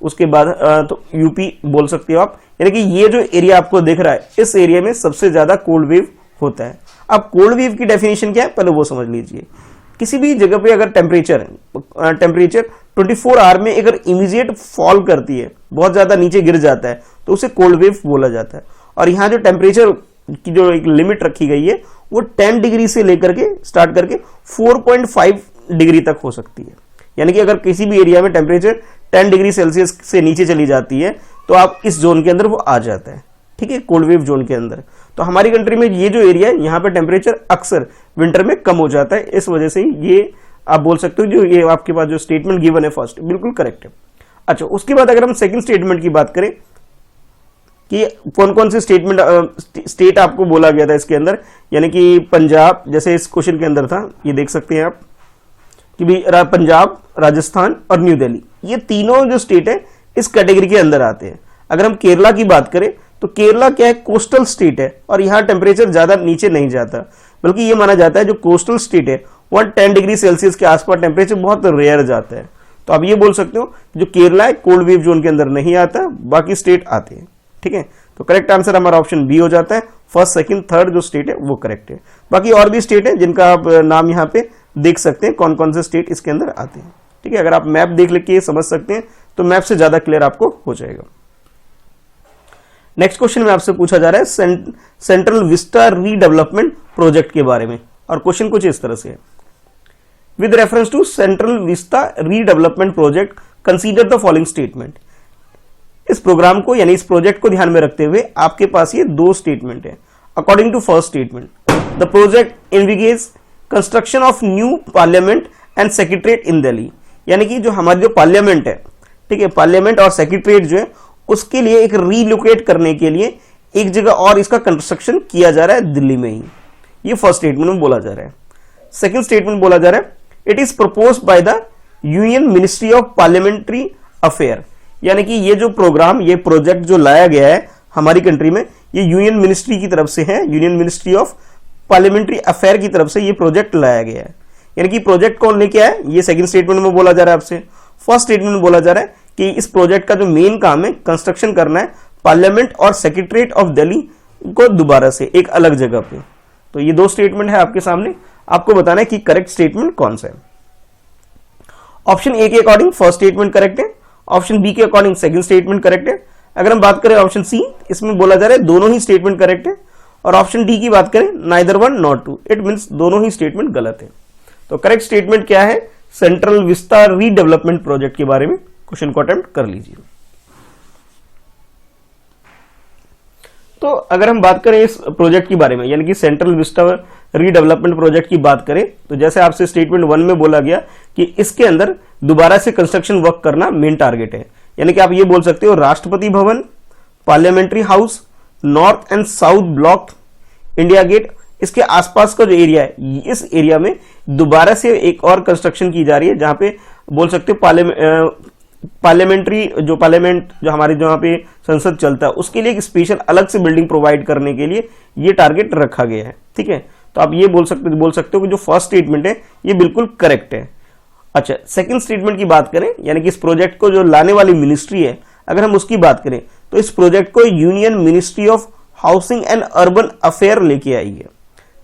उसके बाद तो यूपी बोल सकते हो आप। यानी कि ये जो एरिया आपको दिख रहा है इस एरिया में सबसे ज्यादा कोल्ड वेव होता है। अब कोल्ड वेव की डेफिनेशन क्या है पहले वो समझ लीजिए। किसी भी जगह पे अगर टेम्परेचर 24 आवर में अगर इमीडिएट फॉल करती है, बहुत ज्यादा नीचे गिर जाता है, तो उसे कोल्ड वेव बोला जाता है। और यहाँ जो टेम्परेचर की जो एक लिमिट रखी गई है वो 10 डिग्री से लेकर के स्टार्ट करके 4.5 डिग्री तक हो सकती है। यानी कि अगर किसी भी एरिया में टेम्परेचर 10 डिग्री सेल्सियस से नीचे चली जाती है तो आप इस जोन के अंदर वो आ जाता है, ठीक है, कोल्ड वेव जोन के अंदर। तो हमारी कंट्री में ये जो एरिया है यहाँ पे टेम्परेचर अक्सर विंटर में कम हो जाता है, इस वजह से ये आप बोल सकते हो जो ये आपके पास जो स्टेटमेंट गिवन है फर्स्ट बिल्कुल करेक्ट है। अच्छा, उसके बाद अगर हम सेकंड स्टेटमेंट की बात करें कि कौन कौन से स्टेट आपको बोला गया था इसके अंदर, यानी कि पंजाब, जैसे इस क्वेश्चन के अंदर था, ये देख सकते हैं आप कि भी पंजाब, राजस्थान और न्यू दिल्ली, ये तीनों जो स्टेट है इस कैटेगरी के अंदर आते हैं। अगर हम केरला की बात करें तो केरला क्या है, कोस्टल स्टेट है और यहाँ टेम्परेचर ज्यादा नीचे नहीं जाता, बल्कि ये माना जाता है जो कोस्टल स्टेट है वहाँ 10 डिग्री सेल्सियस के आसपास टेम्परेचर बहुत रेयर जाता है। तो आप ये बोल सकते हो जो केरला है कोल्ड वेव जोन के अंदर नहीं आता, बाकी स्टेट आते हैं, ठीक है। तो करेक्ट आंसर हमारा ऑप्शन बी हो जाता है। फर्स्ट, सेकंड, थर्ड जो स्टेट है वो करेक्ट है। बाकी और भी स्टेट है जिनका आप नाम यहाँ पे देख सकते हैं, कौन कौन से स्टेट इसके अंदर आते हैं, ठीक है। अगर आप मैप देख लेके समझ सकते हैं तो मैप से ज्यादा क्लियर आपको हो जाएगा। नेक्स्ट क्वेश्चन में आपसे पूछा जा रहा है सेंट्रल विस्टा रीडेवलपमेंट प्रोजेक्ट के बारे में, और क्वेश्चन कुछ इस तरह से है। With reference to central vista redevelopment project consider the following statement. इस प्रोग्राम को यानी इस प्रोजेक्ट को ध्यान में रखते हुए आपके पास ये दो स्टेटमेंट है। According to first statement, the project envisages construction of new parliament and secretariat in Delhi. यानी कि जो हमारी जो पार्लियामेंट है, ठीक है, पार्लियामेंट और सेक्रेटरीट जो है उसके लिए एक रीलोकेट करने के लिए एक जगह और इसका कंस्ट्रक्शन किया जा रहा है दिल्ली में ही। ये फर्स्ट स्टेटमेंट में बोला जा रहा है। सेकंड स्टेटमेंट बोला जा रहा है it is proposed by the union ministry of parliamentary affair. यानी कि ये जो प्रोग्राम, ये प्रोजेक्ट जो लाया गया है हमारी कंट्री में, ये यूनियन मिनिस्ट्री की तरफ से है, union ministry of parliamentary affair की तरफ से ये प्रोजेक्ट लाया गया है। यानी कि प्रोजेक्ट कौन लेके आया, ये सेकंड स्टेटमेंट में बोला जा रहा है आपसे। फर्स्ट स्टेटमेंट में बोला जा रहा है कि इस प्रोजेक्ट का जो मेन काम है कंस्ट्रक्शन करना है पार्लियामेंट और सेक्रेटरीट ऑफ दिल्ली को दोबारा से एक अलग जगह पे। तो ये दो स्टेटमेंट है आपके सामने, आपको बताना है कि करेक्ट स्टेटमेंट कौन सा है। ऑप्शन ए के अकॉर्डिंग फर्स्ट स्टेटमेंट करेक्ट है, ऑप्शन बी के अकॉर्डिंग सेकंड स्टेटमेंट करेक्ट है। अगर हम बात करें ऑप्शन सी, इसमें बोला जा रहा है दोनों ही स्टेटमेंट करेक्ट है, और ऑप्शन डी की बात करें neither one not two, it means दोनों ही स्टेटमेंट गलत है। तो करेक्ट स्टेटमेंट क्या है, सेंट्रल विस्ता रीडेवलपमेंट प्रोजेक्ट के बारे में क्वेश्चन को अटेम्प्ट कर लीजिए। तो अगर हम बात करें इस प्रोजेक्ट के बारे में, यानी कि सेंट्रल विस्टा रीडेवलपमेंट प्रोजेक्ट की बात करें, तो जैसे आपसे स्टेटमेंट 1 में बोला गया कि इसके अंदर दोबारा से कंस्ट्रक्शन वर्क करना मेन टारगेट है। यानी कि आप ये बोल सकते हो Rashtrapati Bhavan, parliamentary house, north and south block, India Gate, इसके आसपास का जो एरिया है इस एरिया में दोबारा से एक और कंस्ट्रक्शन की जा रही है, जहां पे बोल सकते हो पार्लियामेंट जो हमारे जो यहाँ पे संसद चलता है उसके लिए एक स्पेशल अलग से बिल्डिंग प्रोवाइड करने के लिए ये टारगेट रखा गया है, ठीक है। तो आप ये बोल सकते हो कि जो फर्स्ट स्टेटमेंट है ये बिल्कुल करेक्ट है। अच्छा, सेकंड स्टेटमेंट की बात करें, यानी कि इस प्रोजेक्ट को जो लाने वाली मिनिस्ट्री है अगर हम उसकी बात करें तो इस प्रोजेक्ट को union ministry of housing and urban affair लेके आई है,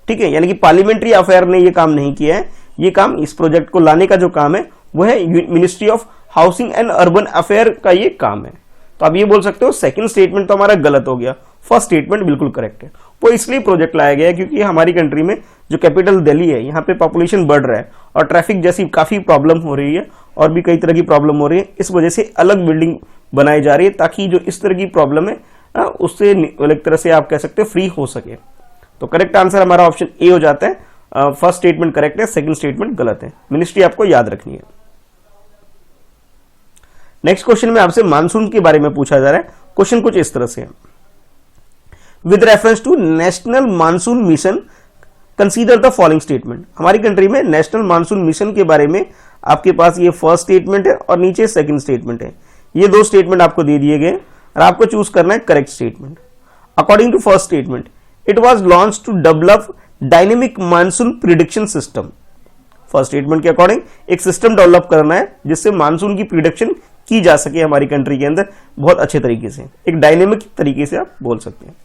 ठीक है। यानी कि पार्लियामेंट्री अफेयर ने ये काम नहीं किया है, ये काम इस प्रोजेक्ट को लाने का जो काम है वो है ministry of housing and urban affair का ये काम है। तो आप ये बोल सकते हो सेकंड स्टेटमेंट तो हमारा गलत हो गया, फर्स्ट स्टेटमेंट बिल्कुल करेक्ट है। वो इसलिए प्रोजेक्ट लाया गया है क्योंकि हमारी कंट्री में जो कैपिटल दिल्ली है यहाँ पे पॉपुलेशन बढ़ रहा है और ट्रैफिक जैसी काफी प्रॉब्लम हो रही है और भी कई तरह की प्रॉब्लम हो रही है, इस वजह से अलग बिल्डिंग बनाई जा रही है ताकि जो इस तरह की प्रॉब्लम है उससे एक तरह से आप कह सकते हो फ्री हो सके। तो करेक्ट आंसर हमारा ऑप्शन ए हो जाता है। फर्स्ट स्टेटमेंट करेक्ट है, सेकंड स्टेटमेंट गलत है। मिनिस्ट्री आपको याद रखनी है। नेक्स्ट क्वेश्चन में आपसे मानसून के बारे में पूछा जा रहा है। क्वेश्चन कुछ इस तरह से है, with reference to national monsoon mission consider the following statement. हमारी कंट्री में नेशनल मानसून मिशन के बारे में आपके पास ये फर्स्ट स्टेटमेंट है और नीचे सेकंड स्टेटमेंट है। ये दो स्टेटमेंट आपको दे दिए गए और आपको चूज करना है correct statement. According to first statement, it was launch to develop dynamic monsoon prediction system. First statement के अकॉर्डिंग एक सिस्टम डेवलप करना है जिससे मानसून की प्रिडिक्शन की जा सके हमारी कंट्री के अंदर बहुत अच्छे तरीके से, एक डायनेमिक तरीके से आप बोल सकते हैं।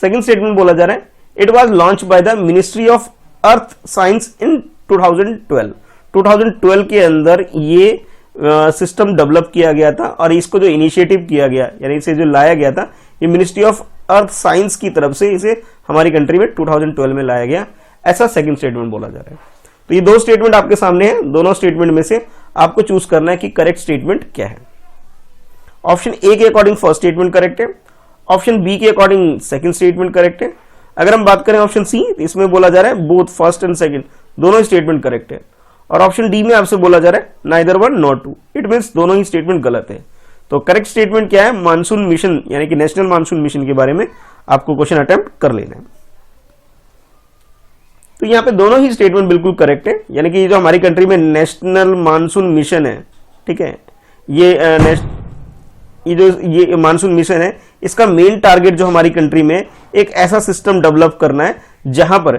सेकंड स्टेटमेंट बोला जा रहा है, it was launched by the ministry of earth science in 2012। 2012 के अंदर ये सिस्टम डेवलप किया गया था और इसको जो इनिशिएटिव किया गया यानी इसे जो लाया गया था ये मिनिस्ट्री ऑफ अर्थ साइंस की तरफ से इसे हमारी कंट्री में 2012 में लाया गया, ऐसा सेकंड स्टेटमेंट बोला जा रहा है। तो ये दो स्टेटमेंट आपके सामने हैं, दोनों स्टेटमेंट में से आपको चूज करना है कि करेक्ट स्टेटमेंट क्या है। ऑप्शन ए के अकॉर्डिंग फर्स्ट स्टेटमेंट करेक्ट है, ऑप्शन बी के अकॉर्डिंग सेकंड स्टेटमेंट करेक्ट है। अगर हम बात करें ऑप्शन सी, इसमें बोला जा रहा है बोथ फर्स्ट एंड सेकंड दोनों स्टेटमेंट करेक्ट है। और ऑप्शन डी में आपसे बोला जा रहा है neither one not two, it means दोनों ही स्टेटमेंट गलत है। तो करेक्ट स्टेटमेंट क्या है, मानसून मिशन यानी कि नेशनल मानसून मिशन के बारे में आपको क्वेश्चन अटेम्प्ट कर लेना है। तो यहाँ पे दोनों ही स्टेटमेंट बिल्कुल करेक्ट है, यानी कि जो हमारी कंट्री में नेशनल मानसून मिशन है, ठीक है, ये मानसून मिशन है, इसका मेन टारगेट जो हमारी कंट्री में एक ऐसा सिस्टम डेवलप करना है जहां पर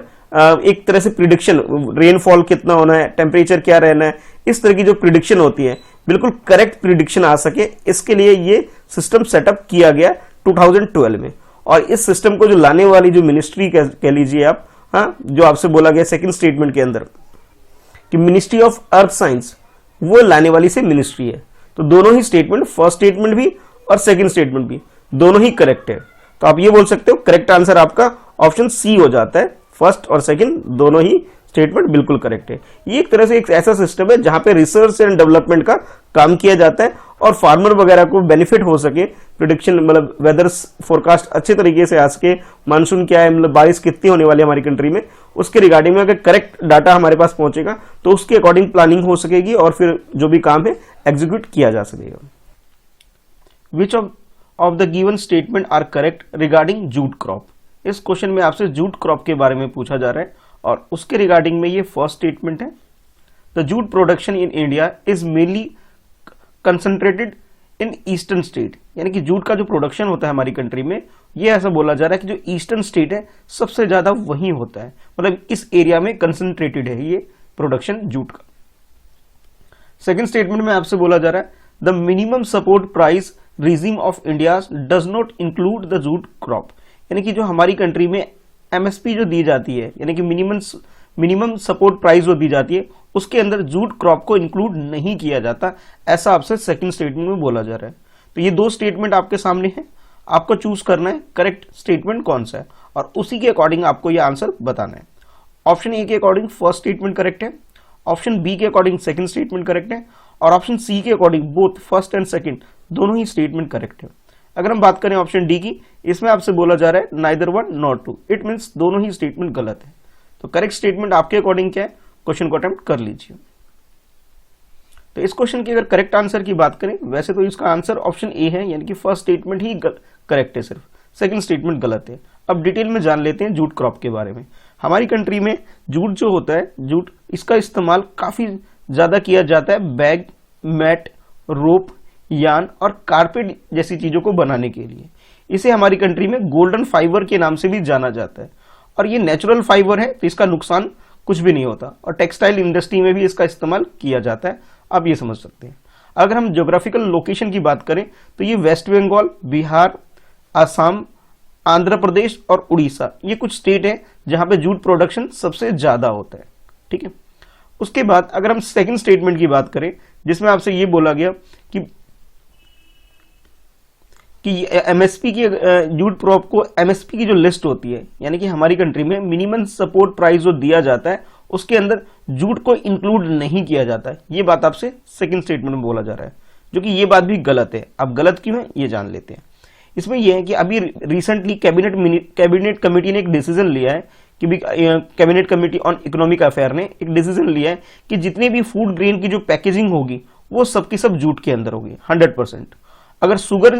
एक तरह से प्रिडिक्शन, रेनफॉल कितना होना है, टेम्परेचर क्या रहना है, इस तरह की जो प्रिडिक्शन होती है बिल्कुल करेक्ट प्रिडिक्शन आ सके, इसके लिए ये सिस्टम सेटअप किया गया 2012 में। और इस सिस्टम को जो लाने वाली जो मिनिस्ट्री कह लीजिए आप, हाँ, जो आपसे बोला गया सेकंड स्टेटमेंट के अंदर कि मिनिस्ट्री ऑफ अर्थ साइंस, वो लाने वाली से मिनिस्ट्री है। तो दोनों ही स्टेटमेंट, फर्स्ट स्टेटमेंट भी और सेकंड स्टेटमेंट भी, दोनों ही करेक्ट है। तो आप ये बोल सकते हो करेक्ट आंसर आपका ऑप्शन सी हो जाता है, फर्स्ट और सेकंड दोनों ही स्टेटमेंट बिल्कुल करेक्ट है। ये एक तरह से एक ऐसा सिस्टम है जहां पे रिसर्च एंड डेवलपमेंट का काम किया जाता है और फार्मर वगैरह को बेनिफिट हो सके, प्रिडिक्शन मतलब वेदर फोरकास्ट अच्छे तरीके से आ सके, मानसून क्या है, मतलब बारिश कितनी होने वाली है हमारी कंट्री में, उसके रिगार्डिंग में अगर करेक्ट डाटा हमारे पास पहुंचेगा तो उसके अकॉर्डिंग प्लानिंग हो सकेगी और फिर जो भी काम है एग्जीक्यूट किया जा सकेगा। Which of the given statement are correct regarding jute crop. इस क्वेश्चन में आपसे जूट क्रॉप के बारे में पूछा जा रहा है और उसके रिगार्डिंग में ये फर्स्ट स्टेटमेंट है, the jute production in India is mainly concentrated in eastern state. यानी कि जूट का जो प्रोडक्शन होता है हमारी कंट्री में, ये ऐसा बोला जा रहा है कि जो ईस्टर्न स्टेट है सबसे ज्यादा वहीं होता है, मतलब इस एरिया में कंसंट्रेटेड है ये प्रोडक्शन जूट का। सेकंड स्टेटमेंट में आपसे बोला जा रहा है the minimum support price regime of India does not include the jute crop. यानी कि जो हमारी कंट्री में एमएसपी जो दी जाती है, यानी कि मिनिमम सपोर्ट प्राइस जो दी जाती है, उसके अंदर जूट क्रॉप को इंक्लूड नहीं किया जाता, ऐसा आपसे सेकंड स्टेटमेंट में बोला जा रहा है। तो ये दो स्टेटमेंट आपके सामने है, आपको चूज करना है करेक्ट स्टेटमेंट कौन सा है और उसी के अकॉर्डिंग आपको ये आंसर बताना है। ऑप्शन ए के अकॉर्डिंग फर्स्ट स्टेटमेंट करेक्ट है, ऑप्शन बी के अकॉर्डिंग सेकंड स्टेटमेंट करेक्ट है और ऑप्शन सी के according both first and second दोनों ही स्टेटमेंट करेक्ट है। अगर हम बात करें ऑप्शन डी की, इसमें आपसे बोला जा रहा है neither one not two, it means दोनों ही स्टेटमेंट गलत है। तो करेक्ट स्टेटमेंट आपके अकॉर्डिंग क्या है, क्वेश्चन को अटेम्प्ट कर लीजिए। तो इस क्वेश्चन की अगर करेक्ट आंसर की बात करें, वैसे तो इसका आंसर ऑप्शन ए है, यानी कि फर्स्ट स्टेटमेंट ही करेक्ट है, सिर्फ सेकंड स्टेटमेंट गलत है। अब डिटेल में जान लेते हैं जूट क्रॉप के बारे में। हमारी कंट्री में जूट जो होता है, जूट, इसका इस्तेमाल काफी ज्यादा किया जाता है बैग, मैट, रोप, यान और कारपेट जैसी चीजों को बनाने के लिए। इसे हमारी कंट्री में गोल्डन फाइबर के नाम से भी जाना जाता है और ये नेचुरल फाइबर है, तो इसका नुकसान कुछ भी नहीं होता और टेक्सटाइल इंडस्ट्री में भी इसका इस्तेमाल किया जाता है, आप ये समझ सकते हैं। अगर हम ज्योग्राफिकल लोकेशन की बात करें तो ये वेस्ट बंगाल, बिहार, आसाम, आंध्र प्रदेश और उड़ीसा, ये कुछ स्टेट है जहां पे जूट प्रोडक्शन सबसे ज्यादा होता है, ठीक है। उसके बाद अगर हम सेकंड स्टेटमेंट की बात करें, जिसमें आपसे ये बोला गया कि एमएसपी की, जूट क्रॉप को एमएसपी की जो लिस्ट होती है, यानी कि हमारी कंट्री में मिनिमम सपोर्ट प्राइस जो दिया जाता है उसके अंदर जूट को इंक्लूड नहीं किया जाता है, ये बात आपसे सेकंड स्टेटमेंट में बोला जा रहा है, जो कि ये बात भी गलत है। अब गलत क्यों है ये जान लेते हैं। इसमें यह है कि अभी रिसेंटली कैबिनेट कमेटी ने एक डिसीजन लिया है कि cabinet committee on economic affair ने एक डिसीजन लिया है कि जितने भी फूड ग्रेन की जो पैकेजिंग होगी वो सबकी सब जूट के अंदर होगी 100%। अगर शुगर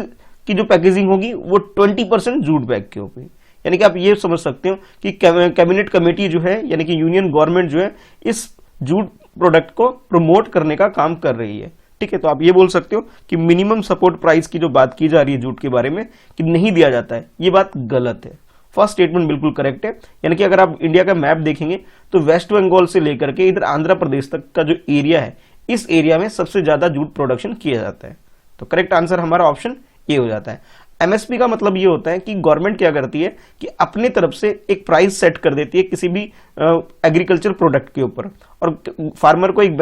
की जो पैकेजिंग होगी वो 20% जूट बैग के होगी। यानी कि आप ये समझ सकते हो कि कैबिनेट कमेटी जो है यानी कि यूनियन गवर्नमेंट जो है इस जूट प्रोडक्ट को प्रमोट करने का काम कर रही है। ठीक है, तो आप ये बोल सकते हो कि मिनिमम सपोर्ट प्राइस की जो बात की जा रही है जूट के बारे में कि नहीं दिया जाता है, ये बात गलत है। फर्स्ट स्टेटमेंट बिल्कुल करेक्ट है। यानी कि अगर आप इंडिया का मैप देखेंगे तो वेस्ट बंगाल से लेकर के इधर आंध्र प्रदेश तक का जो एरिया है, इस एरिया में सबसे ज्यादा जूट प्रोडक्शन किया जाता है। तो करेक्ट आंसर हमारा ऑप्शन ए हो जाता है। एमएसपी का मतलब ये होता है कि गवर्नमेंट क्या करती है कि अपने तरफ से एक प्राइस सेट कर देती है किसी भी एग्रीकल्चर प्रोडक्ट के ऊपर, और फार्मर को एक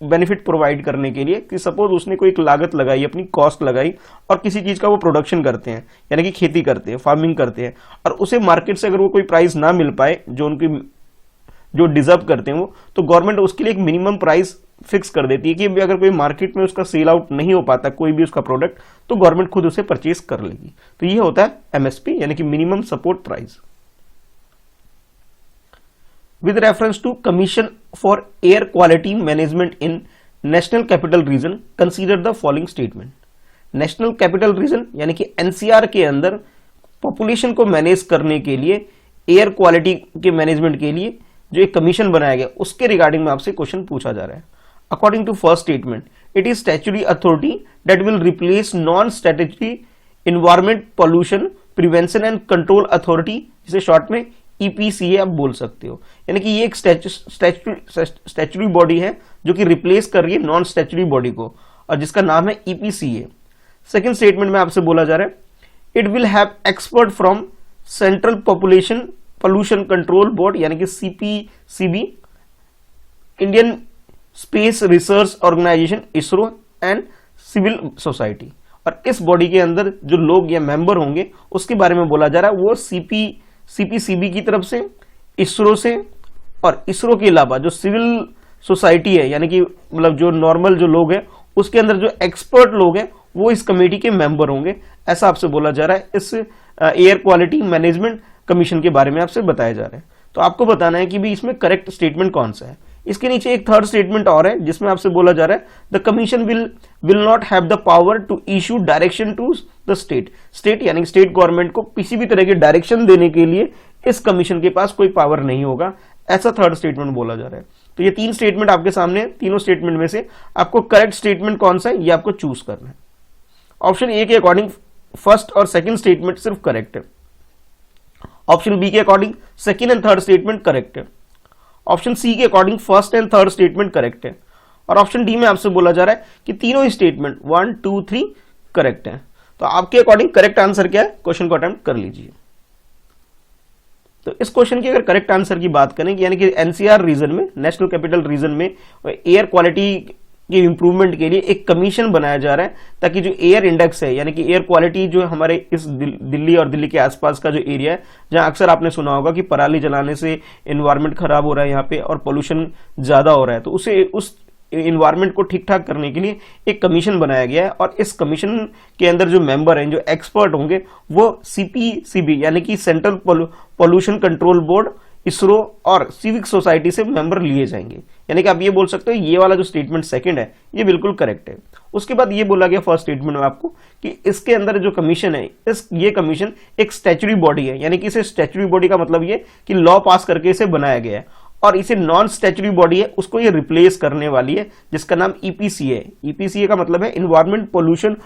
बेनिफिट प्रोवाइड करने के लिए कि सपोज उसने कोई एक लागत लगाई, अपनी कॉस्ट लगाई और किसी चीज का वो प्रोडक्शन करते हैं यानी कि खेती करते हैं, फार्मिंग करते हैं, और उसे मार्केट से अगर वो कोई प्राइस ना मिल पाए जो डिजर्व करते हैं वो, तो गवर्नमेंट उसके लिए एक मिनिमम प्राइस फिक्स कर देती है कि अगर कोई मार्केट में उसका सेल आउट नहीं हो पाता कोई भी उसका प्रोडक्ट, तो गवर्नमेंट खुद उसे परचेज कर लेगी। तो ये होता है एमएसपी यानी कि minimum support price. With reference to commission for air quality management in national capital region consider the following statement. National capital region यानी कि एनसीआर के अंदर पॉपुलेशन को मैनेज करने के लिए, एयर क्वालिटी के मैनेजमेंट के लिए जो एक कमीशन बनाया गया, उसके रिगार्डिंग में आपसे क्वेश्चन पूछा जा रहा है। According to first statement, it is statutory authority that will replace non statutory environment pollution prevention and control authority, जिसे शॉर्ट में ईपीसीए आप बोल सकते हो। यानी कि ये एक स्टैट्यूटरी बॉडी है जो कि रिप्लेस कर रही है नॉन स्टैट्यूटरी बॉडी को, और जिसका नाम है ईपीसीए। सेकंड स्टेटमेंट में आपसे बोला जा रहा है, it will have expert from central population pollution control board यानी कि CPCB, Indian space research organisation ISRO and civil society. और इस बॉडी के अंदर जो लोग या मेंबर होंगे उसके बारे में बोला जा रहा है, वो सीपीसीबी की तरफ से, इसरो से, और इसरो के अलावा जो सिविल सोसाइटी है यानी कि मतलब जो नॉर्मल जो लोग हैं उसके अंदर जो एक्सपर्ट लोग हैं वो इस कमेटी के मेंबर होंगे। ऐसा आपसे बोला जा रहा है। इस एयर क्वालिटी मैनेजमेंट कमीशन के बारे में आपसे बताया जा रहा है। तो आपको बताना है कि भी इसमें करेक्ट स्टेटमेंट कौन सा है। इसके नीचे एक थर्ड स्टेटमेंट और है जिसमें आपसे बोला जा रहा है, the commission will not have the power to issue direction to the state यानी स्टेट गवर्नमेंट को किसी भी तरह के डायरेक्शन देने के लिए इस कमीशन के पास कोई पावर नहीं होगा, ऐसा थर्ड स्टेटमेंट बोला जा रहा है। तो ये तीन स्टेटमेंट आपके सामने, तीनों स्टेटमेंट में से आपको करेक्ट स्टेटमेंट कौन सा है ये आपको चूज करना है। ऑप्शन ए के अकॉर्डिंग फर्स्ट और सेकंड स्टेटमेंट सिर्फ करेक्ट है। ऑप्शन बी के according second and third statement correct है। ऑप्शन सी के according first and third statement correct है। और ऑप्शन डी में आपसे बोला जा रहा है कि तीनों ही स्टेटमेंट 1, 2, 3 करेक्ट है। तो आपके अकॉर्डिंग करेक्ट आंसर क्या है, क्वेश्चन को अटेम्प्ट कर लीजिए। तो इस क्वेश्चन की अगर करेक्ट आंसर की बात करें यानी कि एनसीआर रीजन में, नेशनल कैपिटल रीजन में एयर क्वालिटी के इंप्रूवमेंट के लिए एक कमीशन बनाया जा रहा है, ताकि जो एयर इंडेक्स है यानी कि एयर क्वालिटी जो हमारे इस दिल्ली और दिल्ली के आसपास का जो एरिया है, जहां अक्सर आपने सुना होगा कि पराली जलाने से एनवायरनमेंट खराब हो रहा है यहाँ पे और पोल्यूशन ज्यादा हो रहा है, तो उस इन्वायरमेंट को ठीक ठाक करने के लिए एक कमीशन बनाया गया है। और इस कमीशन के अंदर जो मेंबर हैं, जो एक्सपर्ट होंगे, वो सीपीसीबी यानी कि central pollution control board, ISRO और सिविक सोसाइटी से मेंबर लिए जाएंगे। यानी कि आप ये बोल सकते हो ये वाला जो स्टेटमेंट सेकंड है ये बिल्कुल करेक्ट है। उसके बाद ये बोला गया फर्स्ट स्टेटमेंट में आपको कि इसके अंदर जो कमीशन है, ये कमीशन एक स्टैट्यूटरी बॉडी है, यानी कि इसे स्टैट्यूटरी बॉडी का मतलब ये कि लॉ पास करके इसे बनाया गया है, और इसे नॉन स्टैट्यूटरी बॉडी है उसको ये रिप्लेस करने वाली है, जिसका नाम ईपीसीए है। ईपीसीए का मतलब है environment pollution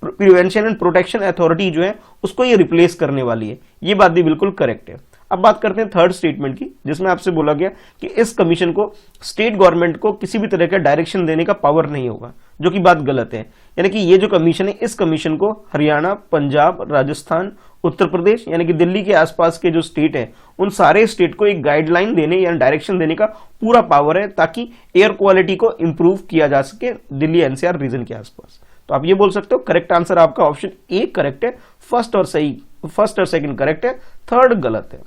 prevention and protection authority जो है उसको ये रिप्लेस करने वाली है। ये बात भी बिल्कुल करेक्ट है। अब बात करते हैं थर्ड स्टेटमेंट की, जिसमें आपसे बोला गया कि इस कमीशन को स्टेट गवर्नमेंट को किसी भी तरह का डायरेक्शन देने का पावर नहीं होगा, जो कि बात गलत है। यानी कि ये जो कमीशन है, इस कमीशन को हरियाणा, पंजाब, राजस्थान, उत्तर प्रदेश यानी कि दिल्ली के आसपास के जो स्टेट है, उन सारे स्टेट को एक गाइडलाइन देने या डायरेक्शन देने का पूरा पावर है, ताकि एयर क्वालिटी को इंप्रूव किया जा सके दिल्ली एनसीआर रीजन के आसपास। तो आप ये बोल सकते हो करेक्ट आंसर आपका ऑप्शन ए करेक्ट है। फर्स्ट और सेकंड करेक्ट है, थर्ड गलत है।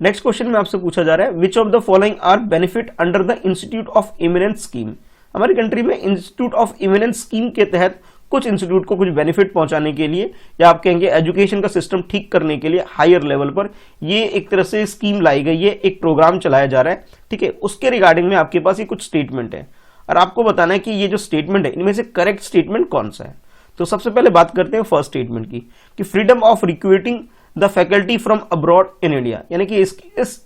नेक्स्ट क्वेश्चन में आपसे पूछा जा रहा है, which of the following are benefit under the institute of eminence scheme. हमारी कंट्री में इंस्टीट्यूट ऑफ इमिनेंस स्कीम के तहत कुछ इंस्टीट्यूट को कुछ बेनिफिट पहुंचाने के लिए, या आप कहेंगे एजुकेशन का सिस्टम ठीक करने के लिए हायर लेवल पर ये एक तरह से स्कीम लाई गई है, एक प्रोग्राम चलाया जा रहा है। ठीक है, उसके रिगार्डिंग में आपके पास ये कुछ स्टेटमेंट है और आपको बताना है कि ये जो स्टेटमेंट है इनमें से करेक्ट स्टेटमेंट कौन सा है। तो सबसे पहले बात करते हैं फर्स्ट स्टेटमेंट की कि freedom of recruiting the faculty from abroad in India, यानी कि इस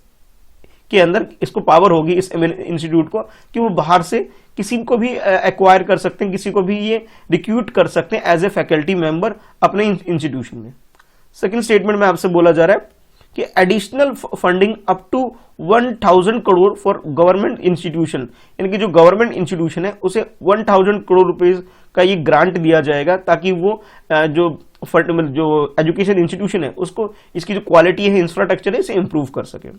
के अंदर इसको पावर होगी इस इंस्टीट्यूट को कि वो बाहर से किसी को भी एक्वायर कर सकते हैं, किसी को भी ये रिक्रूट कर सकते हैं एज ए फैकल्टी मेंबर अपने इंस्टीट्यूशन में। सेकंड स्टेटमेंट में आपसे बोला जा रहा है कि additional funding up to 1000 crore for government institution, यानी कि जो गवर्नमेंट इंस्टीट्यूशन है उसे 1000 करोड़ रुपीज का ये ग्रांट दिया जाएगा ताकि वो जो एजुकेशन इंस्टीट्यूशन है उसको इसकी जो क्वालिटी है, इंफ्रास्ट्रक्चर है, इसे इंप्रूव कर सके।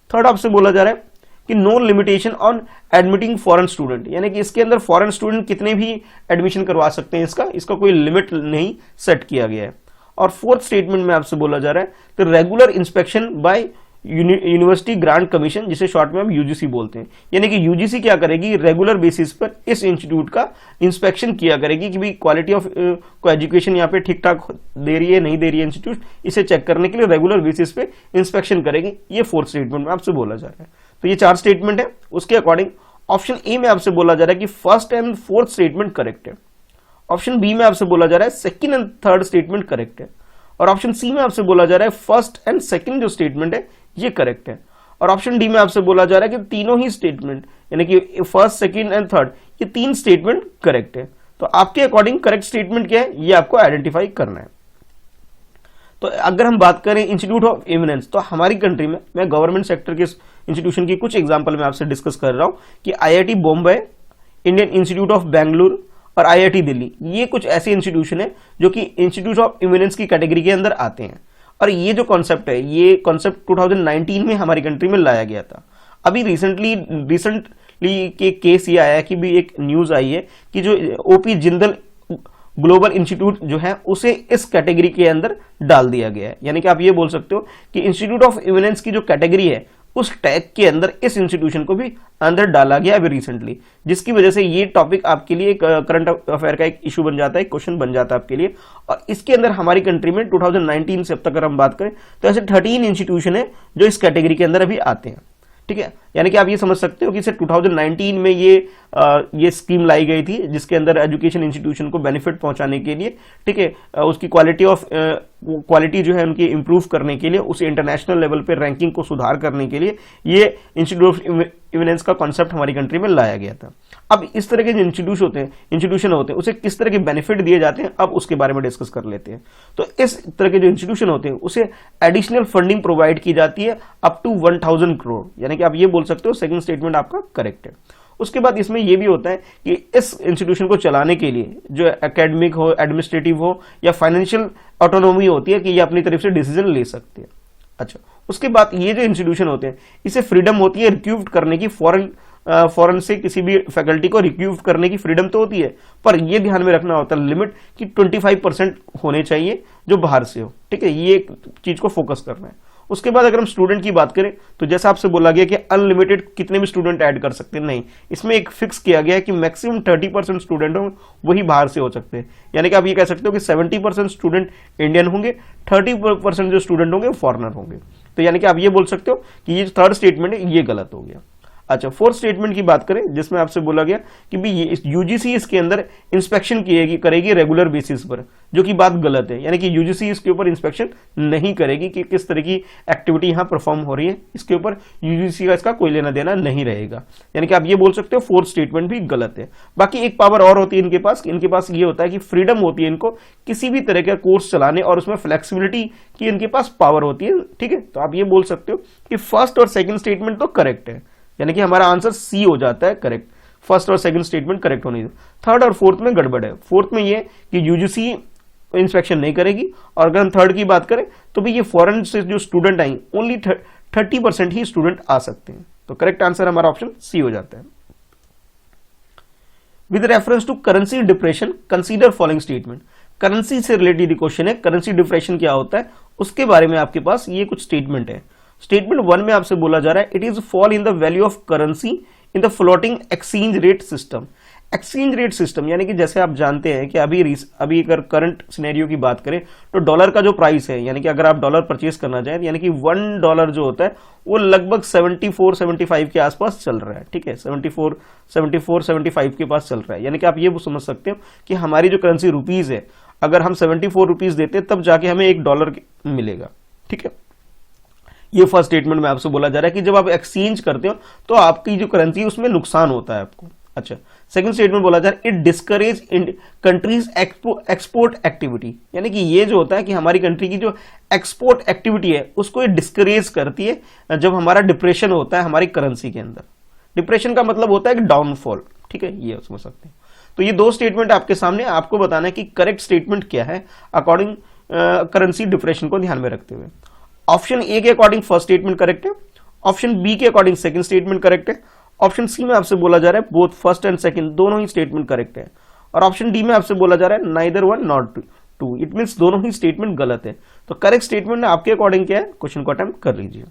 थर्ड आपसे बोला जा रहा है कि no limitation on admitting foreign student, यानी कि इसके अंदर फॉरेन स्टूडेंट कितने भी एडमिशन करवा सकते हैं, इसका कोई लिमिट नहीं सेट किया गया है। और फोर्थ स्टेटमेंट में आपसे बोला जा रहा है कि regular inspection by University Grants Commission, जिसे शॉर्ट में हम यूजीसी बोलते हैं, यानी कि यूजीसी क्या करेगी, रेगुलर बेसिस पर इस इंस्टीट्यूट का इंस्पेक्शन किया करेगी कि भाई क्वालिटी ऑफ को एजुकेशन यहाँ पे ठीक ठाक दे रही है नहीं दे रही है इंस्टीट्यूट, इसे चेक करने के लिए रेगुलर बेसिस पे इंस्पेक्शन करेगी। ये फोर्थ स्टेटमेंट में आपसे बोला जा रहा है। तो ये 4 स्टेटमेंट है। उसके अकॉर्डिंग ऑप्शन ए में आपसे बोला जा रहा है कि first and fourth statement correct है। ऑप्शन बी में आपसे बोला जा रहा है second and third statement correct है। और ऑप्शन सी में आपसे बोला जा रहा है फर्स्ट एंड सेकंड जो स्टेटमेंट है ये करेक्ट है। और ऑप्शन डी में आपसे बोला जा रहा है कि तीनों ही स्टेटमेंट, यानी कि फर्स्ट सेकंड एंड थर्ड, ये 3 स्टेटमेंट करेक्ट है। तो आपके अकॉर्डिंग करेक्ट स्टेटमेंट क्या है ये आपको आइडेंटिफाई करना है। तो अगर हम बात करें इंस्टीट्यूट ऑफ इमिनेंस, तो हमारी कंट्री में मैं गवर्नमेंट सेक्टर के इंस्टीट्यूशन की कुछ एग्जांपल मैं आपसे डिस्कस कर रहा हूं कि IIT Bombay, Indian institute of Bengaluru और आईआईटी दिल्ली, ये कुछ ऐसे इंस्टीट्यूशन है जो कि इंस्टीट्यूट ऑफ इमिनेंस की कैटेगरी के अंदर आते हैं। और ये जो कॉन्सेप्ट है, ये कॉन्सेप्ट 2019 में हमारी कंट्री में लाया गया था। अभी रिसेंटली के केस ये आया है कि भी एक न्यूज आई है कि जो ओपी जिंदल ग्लोबल इंस्टीट्यूट जो है उसे इस कैटेगरी के अंदर डाल दिया गया है। यानी कि आप ये बोल सकते हो कि इंस्टीट्यूट ऑफ इमिनेंस की जो कैटेगरी है उस टैग के अंदर इस इंस्टीट्यूशन को भी अंदर डाला गया अभी रिसेंटली, जिसकी वजह से ये टॉपिक आपके लिए करंट अफेयर का एक इशू बन जाता है, एक क्वेश्चन बन जाता है आपके लिए। और इसके अंदर हमारी कंट्री में 2019 से अब तक अगर हम बात करें तो ऐसे 13 इंस्टीट्यूशन है जो इस कैटेगरी के अंदर अभी आते हैं। ठीक है, यानी कि आप ये समझ सकते हो कि सिर्फ 2019 में ये स्कीम लाई गई थी जिसके अंदर एजुकेशन इंस्टीट्यूशन को बेनिफिट पहुंचाने के लिए, ठीक है, उसकी क्वालिटी जो है उनकी इंप्रूव करने के लिए, उसे इंटरनेशनल लेवल पे रैंकिंग को सुधार करने के लिए ये इंस्टीट्यूट ऑफ इमिनेंस का कॉन्सेप्ट हमारी कंट्री में लाया गया था। अब इस तरह के जो इंस्टीट्यूशन होते हैं उसे किस तरह के बेनिफिट दिए जाते हैं, अब उसके बारे में डिस्कस कर लेते हैं। तो इस तरह के जो इंस्टीट्यूशन होते हैं उसे एडिशनल फंडिंग प्रोवाइड की जाती है अप टू 1000 करोड़, यानी कि आप ये बोल सकते हो सेकंड स्टेटमेंट आपका करेक्ट है। उसके बाद इसमें यह भी होता है कि इस इंस्टीट्यूशन को चलाने के लिए जो एकेडमिक हो, एडमिनिस्ट्रेटिव हो या फाइनेंशियल ऑटोनॉमी होती है कि ये अपनी तरफ से डिसीजन ले सकते हैं। अच्छा, उसके बाद ये जो इंस्टीट्यूशन होते हैं इसे फ्रीडम होती है रिक्रूट करने की, फॉरेन से किसी भी फैकल्टी को रिक्रूट करने की फ्रीडम तो होती है, पर यह ध्यान में रखना होता है लिमिट कि 25% होने चाहिए जो बाहर से हो। ठीक है, ये चीज को फोकस करना है। उसके बाद अगर हम स्टूडेंट की बात करें तो जैसा आपसे बोला गया कि अनलिमिटेड कितने भी स्टूडेंट ऐड कर सकते हैं, नहीं, इसमें एक फिक्स किया गया है कि मैक्सिमम 30% स्टूडेंट हो वही बाहर से हो सकते हैं। यानी कि आप ये कह सकते हो कि 70% स्टूडेंट इंडियन होंगे, 30% जो स्टूडेंट होंगे वो फॉरेनर होंगे। तो यानी कि आप ये बोल सकते हो कि ये थर्ड स्टेटमेंट है ये गलत हो गया। अच्छा, फोर्थ स्टेटमेंट की बात करें जिसमें आपसे बोला गया कि भी ये यूजीसी इसके अंदर इंस्पेक्शन करेगी रेगुलर बेसिस पर, जो कि बात गलत है। यानी कि यूजीसी इसके ऊपर इंस्पेक्शन नहीं करेगी कि किस तरह की एक्टिविटी यहां परफॉर्म हो रही है, इसके ऊपर यूजीसी का इसका कोई लेना देना नहीं रहेगा। यानी कि आप ये बोल सकते हो फोर्थ स्टेटमेंट भी गलत है। बाकी एक पावर और होती है इनके पास ये होता है कि फ्रीडम होती है इनको किसी भी तरह का कोर्स चलाने और उसमें फ्लेक्सिबिलिटी की इनके पास पावर होती है। ठीक है, तो आप ये बोल सकते हो कि फर्स्ट और सेकंड स्टेटमेंट तो करेक्ट है, यानी कि हमारा आंसर सी हो जाता है करेक्ट, फर्स्ट और सेकंड स्टेटमेंट करेक्ट होने। थर्ड और फोर्थ में गड़बड़ है। फोर्थ में ये कि यूजीसी इंस्पेक्शन नहीं करेगी, और अगर हम थर्ड की बात करें तो भी ये फॉरेन से जो स्टूडेंट आई ओनली 30% ही स्टूडेंट आ सकते हैं। तो करेक्ट आंसर हमारा ऑप्शन सी हो जाता है। With reference to currency depreciation consider following statement, currency से रिलेटेड क्वेश्चन है, करेंसी डिप्रेशन क्या होता है उसके बारे में आपके पास ये कुछ स्टेटमेंट है। स्टेटमेंट 1 में आपसे बोला जा रहा है it is fall in the value of currency in the floating exchange rate system exchange rate system, यानी कि जैसे आप जानते हैं कि अभी अगर करंट सिनेरियो की बात करें तो डॉलर का जो प्राइस है, यानी कि अगर आप डॉलर परचेज करना चाहें, यानी कि $1 जो होता है वो लगभग 74-75 के आसपास चल रहा है, ठीक है, 74-75 के पास चल रहा है। यानी कि आप ये समझ सकते हो कि हमारी जो करेंसी रुपीज है, अगर हम 74 रुपीज देते हैं तब जाके हमें $1 मिलेगा, ठीक है। ये फर्स्ट स्टेटमेंट में आपसे बोला जा रहा है कि जब आप एक्सचेंज करते हो तो आपकी जो करेंसी है उसमें नुकसान होता है आपको। अच्छा, सेकंड स्टेटमेंट बोला जा रहा है it discourage countries export activity, यानी कि ये जो होता है कि हमारी कंट्री की जो एक्सपोर्ट एक्टिविटी है उसको ये डिस्करेज करती है जब हमारा डिप्रेशन होता है हमारी करेंसी के अंदर। डिप्रेशन का मतलब होता है कि डाउनफॉल, ठीक है, ये समझ सकते हैं। तो ये दो स्टेटमेंट आपके सामने, आपको बताना है कि करेक्ट स्टेटमेंट क्या है अकॉर्डिंग करेंसी डिप्रेशन को ध्यान में रखते हुए। ऑप्शन ए के अकॉर्डिंग फर्स्ट स्टेटमेंट करेक्ट है, ऑप्शन बी के अकॉर्डिंग सेकंड स्टेटमेंट करेक्ट है, ऑप्शन सी में आपसे बोला जा रहा है बोथ फर्स्ट एंड सेकंड दोनों ही स्टेटमेंट करेक्ट है, और ऑप्शन डी में आपसे बोला जा रहा है neither one not two, it means दोनों ही स्टेटमेंट गलत है। तो करेक्ट स्टेटमेंट आपके अकॉर्डिंग क्या है, क्वेश्चन को अटेम्प्ट कर लीजिए।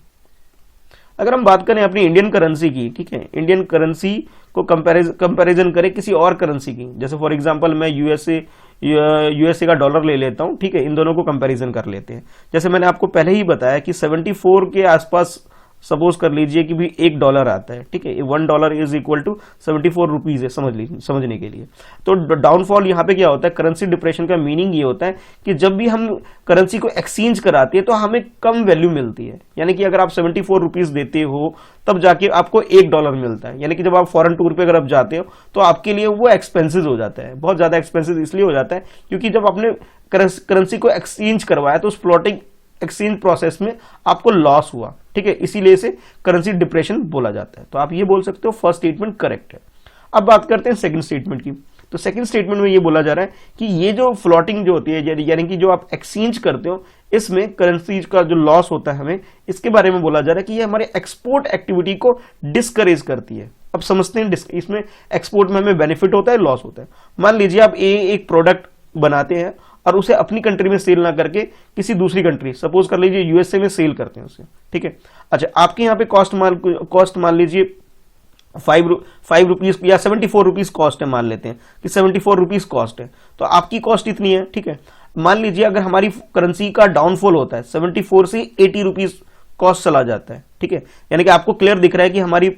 अगर हम बात करें अपनी इंडियन करेंसी की, ठीक है, इंडियन करेंसी को कंपैरिजन करें किसी और करेंसी की, जैसे फॉर एग्जांपल मैं यूएसए का डॉलर ले लेता हूं, ठीक है, इन दोनों को कंपैरिजन कर लेते हैं। जैसे मैंने आपको पहले ही बताया कि 74 के आसपास सपोज कर लीजिए कि भी $1 आता है, ठीक है, $1 इज इक्वल टू 74 रुपीज है, समझने के लिए। तो डाउनफॉल यहाँ पे क्या होता है, करेंसी डिप्रेशन का मीनिंग ये होता है कि जब भी हम करेंसी को एक्सचेंज कराते हैं तो हमें कम वैल्यू मिलती है, यानी कि अगर आप 74 रुपीज देते हो तब जाके आपको $1 मिलता है। यानी कि जब आप फॉरेन टूर पे अगर आप जाते हो तो आपके लिए वो एक्सपेंसिव हो जाता है, बहुत ज्यादा एक्सपेंसिव इसलिए हो जाता है क्योंकि जब आपने करेंसी को एक्सचेंज करवाया तो उस फ्लोटिंग एक्सचेंज प्रोसेस में आपको लॉस हुआ, ठीक है, इसीलिए इसे करेंसी डिप्रेशन बोला जाता है। तो आप ये बोल सकते हो फर्स्ट स्टेटमेंट करेक्ट है। अब बात करते हैं सेकंड स्टेटमेंट की। तो सेकंड स्टेटमेंट में ये बोला जा रहा है कि ये जो फ्लोटिंग जो होती है, यानी कि जो आप एक्सचेंज करते हो इसमें करेंसी का जो लॉस होता है हमें, इसके बारे में बोला जा रहा है कि ये हमारे एक्सपोर्ट एक्टिविटी को डिस्करेज करती है। अब समझते हैं इसमें एक्सपोर्ट में हमें बेनिफिट होता है, लॉस होता है। मान लीजिए आप एक प्रोडक्ट बनाते हैं और उसे अपनी कंट्री में सेल ना करके किसी दूसरी कंट्री, सपोज कर लीजिए यूएसए में सेल करते हैं उसे, ठीक है। अच्छा, आपके यहाँ पे कॉस्ट मान लीजिए 5 रुपीज या 74 रुपीज कॉस्ट है, मान लेते हैं कि 74 रुपीज कॉस्ट है, तो आपकी कॉस्ट इतनी है, ठीक है। मान लीजिए अगर हमारी करेंसी का डाउनफॉल होता है 74 से 80 रुपीज कॉस्ट चला जाता है, ठीक है, यानी कि आपको क्लियर दिख रहा है कि हमारी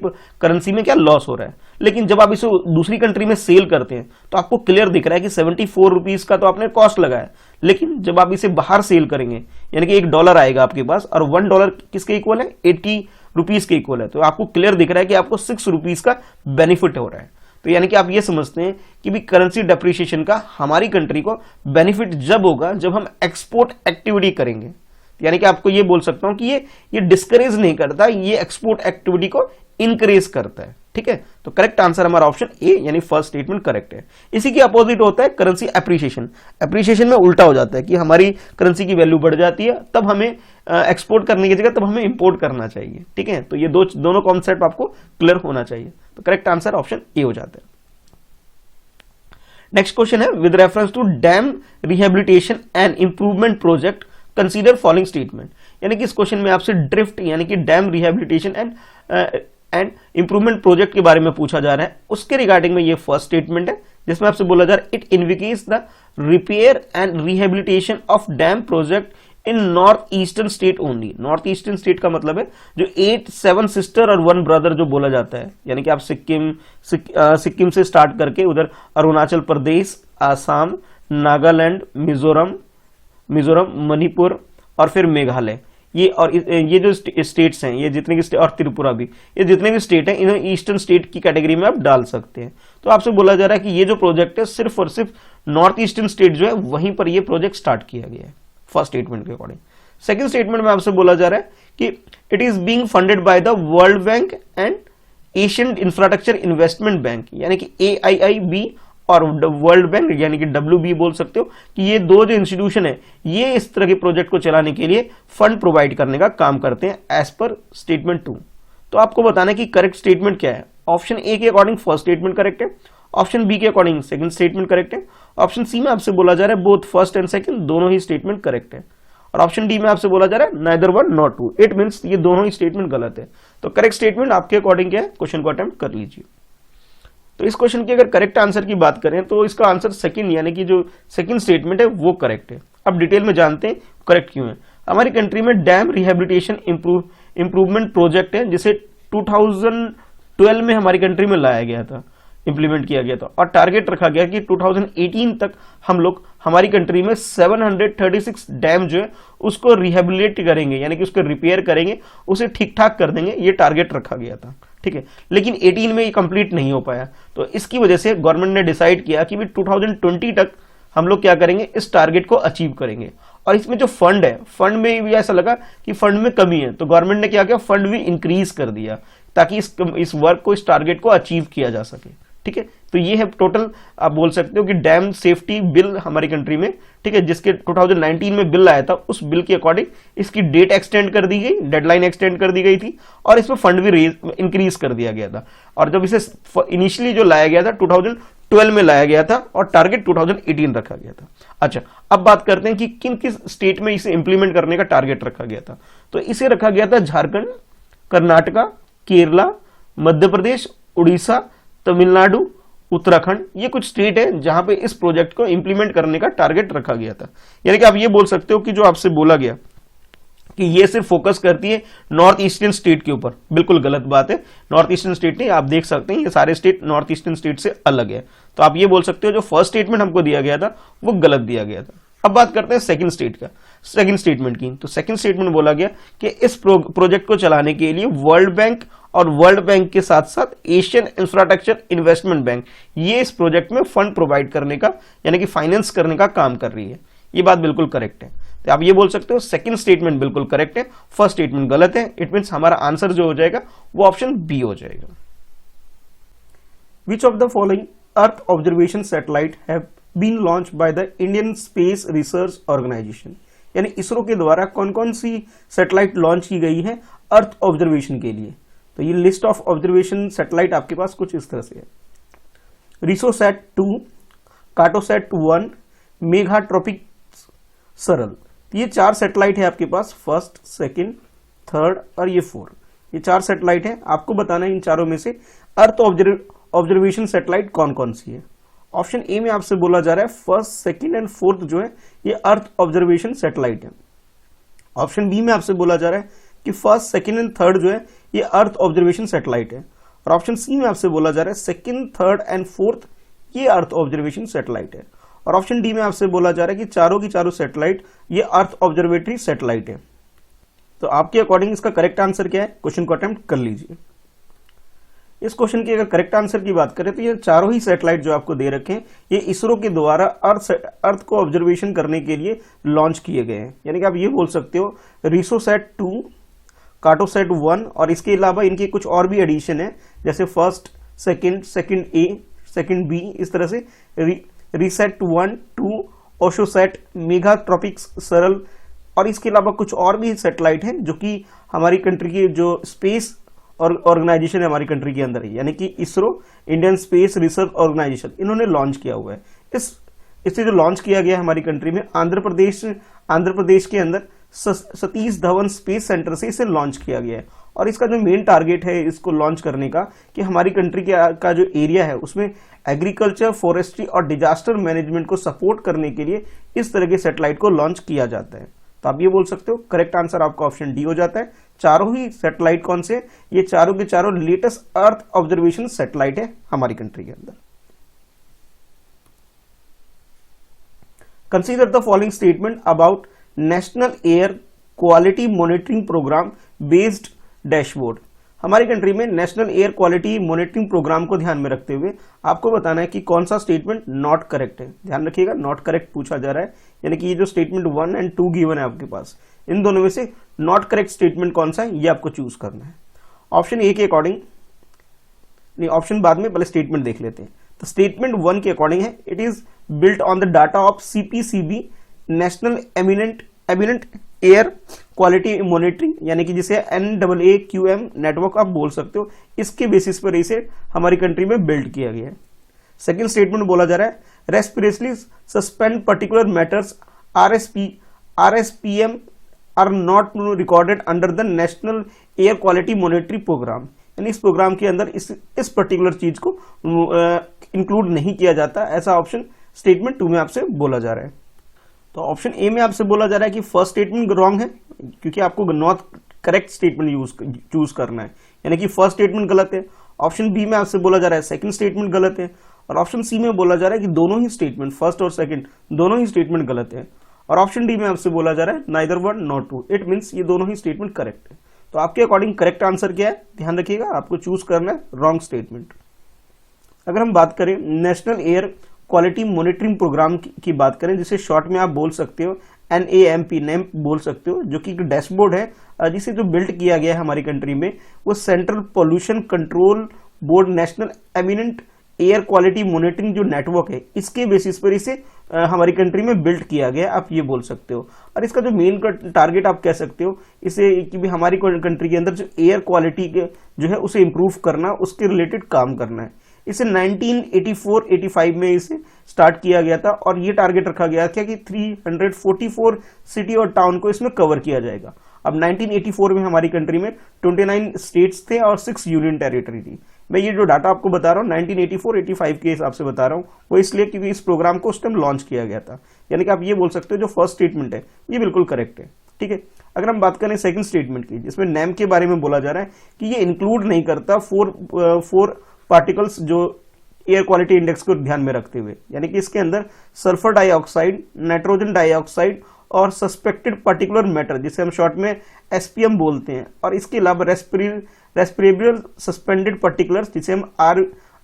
करेंसी में क्या लॉस हो रहा है। लेकिन जब आप इसे दूसरी कंट्री में सेल करते हैं तो आपको क्लियर दिख रहा है कि 74 रुपीज का तो आपने कॉस्ट लगाया, लेकिन जब आप इसे बाहर सेल करेंगे यानी कि $1 आएगा आपके पास और $1 किसके इक्वल है, 80 रुपीज के इक्वल है, तो आपको क्लियर दिख रहा है कि आपको 6 रुपीज का बेनिफिट हो रहा है। तो यानी कि आप ये समझते हैं कि भी करेंसी डेप्रिसिएशन का हमारी कंट्री को बेनिफिट जब होगा जब हम एक्सपोर्ट एक्टिविटी करेंगे, यानी कि आपको ये बोल सकता हूं कि ये डिस्करेज नहीं करता, ये एक्सपोर्ट एक्टिविटी को इंकरेज करता है, ठीक है। तो करेक्ट आंसर हमारा ऑप्शन ए यानी फर्स्ट स्टेटमेंट करेक्ट है। इसी के अपोजिट होता है करेंसी एप्रिसिएशन। एप्रिसिएशन में उल्टा हो जाता है कि हमारी करेंसी की वैल्यू बढ़ जाती है, तब हमें एक्सपोर्ट करने की जगह तब हमें इंपोर्ट करना चाहिए, ठीक है। तो ये दोनों कॉन्सेप्ट आपको क्लियर होना चाहिए। तो करेक्ट आंसर ऑप्शन ए हो जाता है। नेक्स्ट क्वेश्चन है with reference to dam rehabilitation and improvement project consider following statement, यानी कि इस क्वेश्चन में आपसे ड्रिफ्ट यानी कि dam rehabilitation and improvement project के बारे में पूछा जा रहा है। उसके रिगार्डिंग में ये फर्स्ट स्टेटमेंट है जिसमें आपसे बोला जा रहा है it envisages the repair and rehabilitation of dam project in north eastern state only. North eastern state का मतलब है जो 7 सिस्टर और 1 ब्रदर जो बोला जाता है, यानी कि आप सिक्किम से स्टार्ट करके उधर अरुणाचल प्रदेश, आसाम, नागालैंड, मिजोरम, मणिपुर और फिर मेघालय, ये जो स्टेट्स हैं, ये जितने की और त्रिपुरा भी, ये जितने भी स्टेट हैं इन्हें ईस्टर्न स्टेट की कैटेगरी में आप डाल सकते हैं। तो आपसे बोला जा रहा है कि ये जो प्रोजेक्ट है सिर्फ और सिर्फ नॉर्थ ईस्टर्न स्टेट जो है वहीं पर ये प्रोजेक्ट स्टार्ट किया गया है फर्स्ट स्टेटमेंट के अकॉर्डिंग। सेकंड स्टेटमेंट में आपसे बोला जा रहा है कि it is being funded by the world bank and Asian infrastructure investment bank, यानी कि AIIB और वर्ल्ड बैंक यानी कि WB बोल सकते हो कि ये दो जो इंस्टीट्यूशन है ये इस तरह के प्रोजेक्ट को चलाने के लिए फंड प्रोवाइड करने का काम करते हैं एज पर स्टेटमेंट 2। तो आपको बताना है कि करेक्ट स्टेटमेंट क्या है। ऑप्शन ए के अकॉर्डिंग फर्स्ट स्टेटमेंट करेक्ट है, ऑप्शन बी के अकॉर्डिंग सेकंड स्टेटमेंट करेक्ट है, ऑप्शन सी में आपसे बोला जा रहा है बोथ फर्स्ट एंड सेकंड दोनों ही स्टेटमेंट करेक्ट है, और ऑप्शन डी में आपसे बोला जा रहा है neither one not two, it means ये दोनों ही स्टेटमेंट गलत है। तो करेक्ट स्टेटमेंट आपके अकॉर्डिंग क्या है, क्वेश्चन को अटेम्प्ट कर लीजिए। तो इस क्वेश्चन की अगर करेक्ट आंसर की बात करें तो इसका आंसर सेकंड, यानी कि जो सेकंड स्टेटमेंट है वो करेक्ट है। अब डिटेल में जानते हैं करेक्ट क्यों है। हमारी कंट्री में डैम रिहेबिलिटेशन इंप्रूवमेंट प्रोजेक्ट है जिसे 2012 में हमारी कंट्री में लाया गया था, इंप्लीमेंट किया गया था, और टारगेट रखा गया कि 2018 तक हम लोग हमारी कंट्री में 736 डैम जो है उसको रिहेबिलिट करेंगे, यानी कि उसको रिपेयर करेंगे, उसे ठीक ठाक कर देंगे, ये टारगेट रखा गया था। ठीक है, लेकिन 18 में ये कंप्लीट नहीं हो पाया, तो इसकी वजह से गवर्नमेंट ने डिसाइड किया कि भी 2020 तक हम लोग क्या करेंगे, इस टारगेट को अचीव करेंगे। और इसमें जो फंड है, फंड में भी ऐसा लगा कि फंड में कमी है, तो गवर्नमेंट ने क्या किया, फंड भी इंक्रीज कर दिया ताकि इस वर्क को, इस टारगेट को अचीव किया जा सके। ठीक है, तो ये है टोटल, आप बोल सकते हो कि डैम सेफ्टी बिल हमारी कंट्री में, ठीक है, जिसके 2019 में बिल आया था, उस बिल के अकॉर्डिंग इसकी डेट एक्सटेंड कर दी गई, डेडलाइन एक्सटेंड कर दी गई थी, और इसमें फंड भी इंक्रीज कर दिया गया था। और जब इसे इनिशियली जो लाया गया था 2012 में लाया गया था और टारगेट 2018 रखा गया था। अच्छा, अब बात करते हैं कि किन किस स्टेट में इसे इंप्लीमेंट करने का टारगेट रखा गया था। तो इसे रखा गया था झारखंड, कर्नाटका, केरला, मध्य प्रदेश, उड़ीसा, तमिलनाडु, उत्तराखंड, ये कुछ स्टेट है जहां पे इस प्रोजेक्ट को इंप्लीमेंट करने का टारगेट रखा गया था। यानी कि आप ये बोल सकते हो कि जो आपसे बोला गया कि ये सिर्फ फोकस करती है नॉर्थ ईस्टर्न स्टेट के ऊपर, बिल्कुल गलत बात है। नॉर्थ ईस्टर्न स्टेट नहीं, आप देख सकते हैं ये सारे स्टेट नॉर्थ ईस्टर्न स्टेट से अलग है। तो आप ये बोल सकते हो जो फर्स्ट स्टेटमेंट हमको दिया गया था वो गलत दिया गया था। अब बात करते हैं सेकंड स्टेटमेंट की। तो सेकंड स्टेटमेंट बोला गया कि इस प्रोजेक्ट को चलाने के लिए वर्ल्ड बैंक और वर्ल्ड बैंक के साथ साथ एशियन इंफ्रास्ट्रक्चर इन्वेस्टमेंट बैंक, ये इस प्रोजेक्ट में फंड प्रोवाइड करने का, यानी कि फाइनेंस करने का काम कर रही है। ये बात बिल्कुल करेक्ट है। तो आप ये बोल सकते हो सेकंड स्टेटमेंट बिल्कुल करेक्ट है, फर्स्ट स्टेटमेंट गलत है। इट मींस हमारा आंसर जो हो जाएगा वो ऑप्शन बी हो जाएगा। Which of the following earth observation satellite have been launch by the Indian space research Organisation, यानी इसरो के द्वारा कौन कौन सी सैटेलाइट लॉन्च की गई है अर्थ ऑब्जर्वेशन के लिए। तो ये लिस्ट ऑफ ऑब्जर्वेशन सैटेलाइट आपके पास कुछ इस तरह से है। रिसोसैट 2, कार्टोसैट 1, मेघाट्रॉपिक सरल, ये 4 सैटेलाइट है आपके पास, फर्स्ट, सेकंड, थर्ड और ये 4, ये 4 सैटेलाइट है। आपको बताना है इन चारों में से अर्थ ऑब्जर्वेशन सैटेलाइट कौन कौन सी है। ऑप्शन ए में आपसे बोला जा रहा है फर्स्ट, सेकंड एंड फोर्थ जो है ये अर्थ ऑब्जर्वेशन सैटेलाइट है। ऑप्शन बी में आपसे बोला जा रहा है कि फर्स्ट, सेकंड एंड थर्ड जो है ये अर्थ ऑब्जर्वेशन सैटेलाइट है। और ऑप्शन सी में आपसे बोला जा रहा है सेकंड, थर्ड एंड फोर्थ ये अर्थ ऑब्जर्वेशन सैटेलाइट है। और ऑप्शन डी में आपसे बोला जा रहा है कि चारों की चारों सैटेलाइट ये अर्थ ऑब्जर्वेटरी सैटेलाइट है। तो आपके अकॉर्डिंग इसका करेक्ट आंसर क्या है, क्वेश्चन को अटेम्प्ट कर लीजिए। इस क्वेश्चन की अगर करेक्ट आंसर की बात करें तो ये चारों ही सैटेलाइट जो आपको दे रखे हैं ये इसरो के द्वारा अर्थ को ऑब्जर्वेशन करने के लिए लॉन्च किए गए हैं। यानी कि आप ये बोल सकते हो रिसोसैट 2, कार्टोसैट 1 और इसके अलावा इनके कुछ और भी एडिशन है, जैसे first, second A, second B, इस तरह से रिसेट 1, 2, ओशोसैट, मेघाट्रॉपिक सरल और इसके अलावा कुछ और भी सैटेलाइट हैं जो कि हमारी कंट्री की जो स्पेस और ऑर्गेनाइजेशन है हमारी कंट्री के अंदर है, यानी कि ISRO, Indian space research Organisation, इन्होंने लॉन्च किया हुआ है। इससे जो लॉन्च किया गया हमारी कंट्री में आंध्र प्रदेश के अंदर सतीश धवन स्पेस सेंटर से इसे लॉन्च किया गया है। और इसका जो मेन टारगेट है इसको लॉन्च करने का कि हमारी कंट्री का जो एरिया है उसमें एग्रीकल्चर, फॉरेस्ट्री और डिजास्टर मैनेजमेंट को सपोर्ट करने के लिए इस तरह के सैटेलाइट को लॉन्च किया जाता है। तो आप ये बोल सकते हो करेक्ट आंसर आपका ऑप्शन डी हो जाता है। चारों ही सैटेलाइट कौन से, ये चारों के चारों लेटेस्ट अर्थ ऑब्जर्वेशन सैटेलाइट है हमारी कंट्री के अंदर। Consider the following statement about national air quality monitoring programme based dashboard. हमारी कंट्री में national air quality monitoring programme को ध्यान में रखते हुए आपको बताना है कि कौन सा स्टेटमेंट नॉट करेक्ट है। ध्यान रखिएगा, नॉट करेक्ट पूछा जा रहा है, यानी कि ये जो स्टेटमेंट 1 एंड 2 गिवन है आपके पास, इन दोनों में से नॉट करेक्ट स्टेटमेंट कौन सा है ये आपको चूज करना है। ऑप्शन ए के अकॉर्डिंग, नहीं ऑप्शन बाद में, पहले स्टेटमेंट देख लेते हैं। तो स्टेटमेंट 1 के अकॉर्डिंग है it is built on the data of CPCB national eminent air quality monitoring, यानी कि जिसे NAAQM नेटवर्क आप बोल सकते हो, इसके बेसिस पर इसे हमारी कंट्री में बिल्ड किया गया है। सेकंड स्टेटमेंट बोला जा रहा है respiratory suspend particular matters RSPM are not recorded under the national air quality monitoring programme. यानी इस प्रोग्राम के अंदर इस पर्टिकुलर चीज को इंक्लूड नहीं किया जाता, ऐसा ऑप्शन स्टेटमेंट 2 में आपसे बोला जा रहा है। तो ऑप्शन ए में आपसे बोला जा रहा है कि फर्स्ट स्टेटमेंट रॉन्ग है, क्योंकि आपको नॉट करेक्ट स्टेटमेंट चूज करना है, यानी कि फर्स्ट स्टेटमेंट गलत है। ऑप्शन बी में आपसे बोला जा रहा है सेकंड स्टेटमेंट गलत है, और ऑप्शन सी में बोला जा रहा है कि दोनों ही स्टेटमेंट, फर्स्ट और सेकंड दोनों ही स्टेटमेंट गलत है, और ऑप्शन डी में आपसे बोला जा रहा है neither one nor two, it means ये दोनों ही स्टेटमेंट करेक्ट है। तो आपके अकॉर्डिंग करेक्ट आंसर क्या है, ध्यान रखिएगा, आपको चूज करना है रॉन्ग स्टेटमेंट। अगर हम बात करें national air quality monitoring programme की बात करें, जिसे शॉर्ट में आप बोल सकते हो NAMP, नेम बोल सकते हो, जो कि एक डैशबोर्ड है जिसे जो बिल्ड किया गया है हमारी कंट्री में, वो central pollution control board national eminent air quality monitoring जो नेटवर्क है, इसके बेसिस पर इसे हमारी कंट्री में बिल्ड किया गया, आप ये बोल सकते हो। और इसका जो मेन टारगेट आप कह सकते हो इसे कि भी हमारी कंट्री के अंदर जो एयर क्वालिटी जो है उसे इंप्रूव करना, उसके रिलेटेड काम करना है। इसे 1984-85 में इसे स्टार्ट किया गया था, और ये टारगेट रखा गया था कि 344 सिटी और टाउन को इसमें कवर किया जाएगा। अब 1984 में हमारी कंट्री में 29 स्टेट्स थे और 6 यूनियन टेरिटरी थी। मैं ये जो डाटा आपको बता रहा हूँ 1984-85 के हिसाब से बता रहा हूँ, वो इसलिए क्योंकि इस प्रोग्राम को उस टाइम लॉन्च किया गया था। यानी कि आप ये बोल सकते हो जो फर्स्ट स्टेटमेंट है ये बिल्कुल करेक्ट है, ठीक है। अगर हम बात करें सेकंड स्टेटमेंट की, जिसमें नेम के बारे में बोला जा रहा है कि ये इंक्लूड नहीं करता फोर पार्टिकल्स जो एयर क्वालिटी इंडेक्स को ध्यान में रखते हुए, यानी कि इसके अंदर सल्फर डाइऑक्साइड, नाइट्रोजन डाइऑक्साइड और सस्पेक्टेड पार्टिकुलर मैटर, जिसे हम शॉर्ट में SPM बोलते हैं, और इसके अलावा रेस्पिरेबल सस्पेंडेड पार्टिकुलर्स, जिसे हम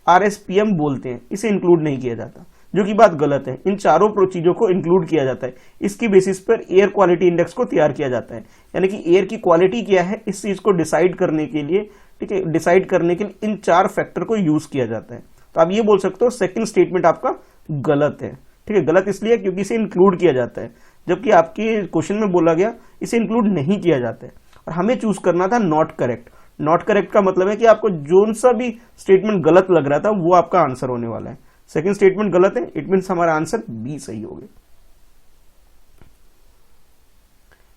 RSPM बोलते हैं, इसे इंक्लूड नहीं किया जाता, जो कि बात गलत है। इन चारों चीजों को इंक्लूड किया जाता है, इसकी बेसिस पर एयर क्वालिटी इंडेक्स को तैयार किया जाता है। यानी कि एयर की क्वालिटी क्या है इस चीज को डिसाइड करने के लिए, ठीक है, डिसाइड करने के लिए इन 4 फैक्टर को यूज किया जाता है। तो आप ये बोल सकते हो सेकंड स्टेटमेंट आपका गलत है, ठीक है। गलत इसलिए क्योंकि इसे इंक्लूड किया जाता है, जबकि आपके क्वेश्चन में बोला गया इसे इंक्लूड नहीं किया जाता है, और हमें चूज करना था नॉट करेक्ट। नॉट करेक्ट का मतलब है कि आपको जोन सा भी स्टेटमेंट गलत लग रहा था वो आपका आंसर होने वाला है। सेकंड स्टेटमेंट गलत है, इट मीन्स हमारा आंसर बी सही हो गया।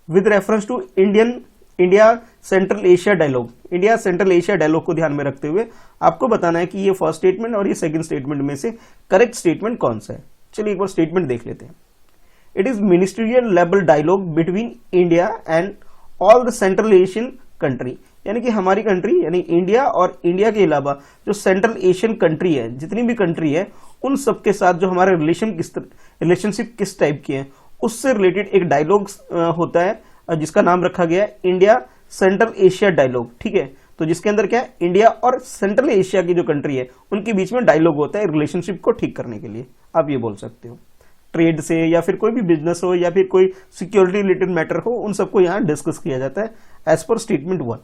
With reference to India Central Asia dialogue, India Central Asia dialogue को ध्यान में रखते हुए आपको बताना है कि ये फर्स्ट स्टेटमेंट और ये सेकंड स्टेटमेंट में से करेक्ट स्टेटमेंट कौन सा है। चलिए एक बार स्टेटमेंट देख लेते हैं। It is ministerial level dialogue between India and all the Central Asian country, यानी कि हमारी कंट्री यानी इंडिया और इंडिया के अलावा जो सेंट्रल एशियन कंट्री है, जितनी भी कंट्री है, उन सबके साथ जो हमारे रिलेशनशिप किस टाइप की है उससे रिलेटेड एक डायलॉग होता है, जिसका नाम रखा गया है इंडिया सेंट्रल एशिया डायलॉग, ठीक है। तो जिसके अंदर क्या है, इंडिया और सेंट्रल एशिया की जो कंट्री है उनके बीच में डायलॉग होता है रिलेशनशिप को ठीक करने के लिए, आप ये बोल सकते हो। ट्रेड से या फिर कोई भी बिजनेस हो या फिर कोई सिक्योरिटी रिलेटेड मैटर हो, उन सबको यहाँ डिस्कस किया जाता है as per statement 1।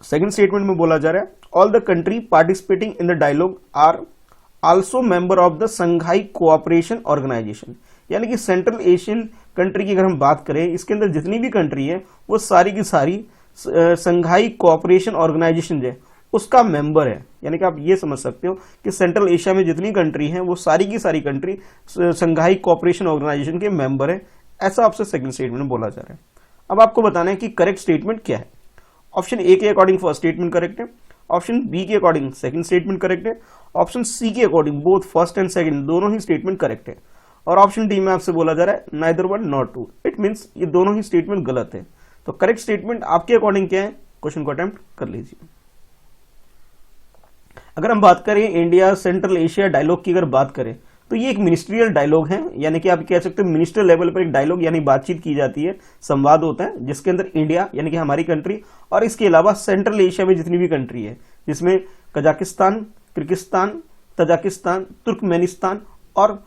Second statement में बोला जा रहा है all the country participating in the dialogue are also member of the Shanghai Cooperation Organisation, यानी कि सेंट्रल एशियन कंट्री की अगर हम बात करें, इसके अंदर जितनी भी कंट्री है वो सारी की सारी संघाई कोऑपरेशन ऑर्गेनाइजेशन है उसका मेंबर है। यानी कि आप ये समझ सकते हो कि सेंट्रल एशिया में जितनी कंट्री हैं वो सारी की सारी कंट्री संघाई कोऑपरेशन ऑर्गेनाइजेशन के मेंबर है, ऐसा आपसे सेकंड स्टेटमेंट में बोला जा रहा है। अब आपको बताना है कि करेक्ट स्टेटमेंट क्या है। ऑप्शन ए के अकॉर्डिंग फर्स्ट स्टेटमेंट करेक्ट है, ऑप्शन बी के अकॉर्डिंग सेकंड स्टेटमेंट करेक्ट है, ऑप्शन सी के according both first and second दोनों ही स्टेटमेंट करेक्ट है, और ऑप्शन डी में आपसे बोला जा रहा है neither one not two, it means ये दोनों ही स्टेटमेंट गलत है। तो करेक्ट स्टेटमेंट आपके अकॉर्डिंग क्या है, क्वेश्चन को अटेम्प्ट कर लीजिए। अगर हम बात करें इंडिया सेंट्रल एशिया डायलॉग की अगर बात करें तो ये एक मिनिस्ट्रियल डायलॉग है, यानी कि आप कह सकते हो मिनिस्टर लेवल पर एक डायलॉग यानी बातचीत की जाती है, संवाद होता है, जिसके अंदर इंडिया यानी कि हमारी कंट्री और इसके अलावा सेंट्रल एशिया में जितनी भी कंट्री है, जिसमें कजाकिस्तान, किर्गिस्तान, तजाकिस्तान, तुर्कमेनिस्तान और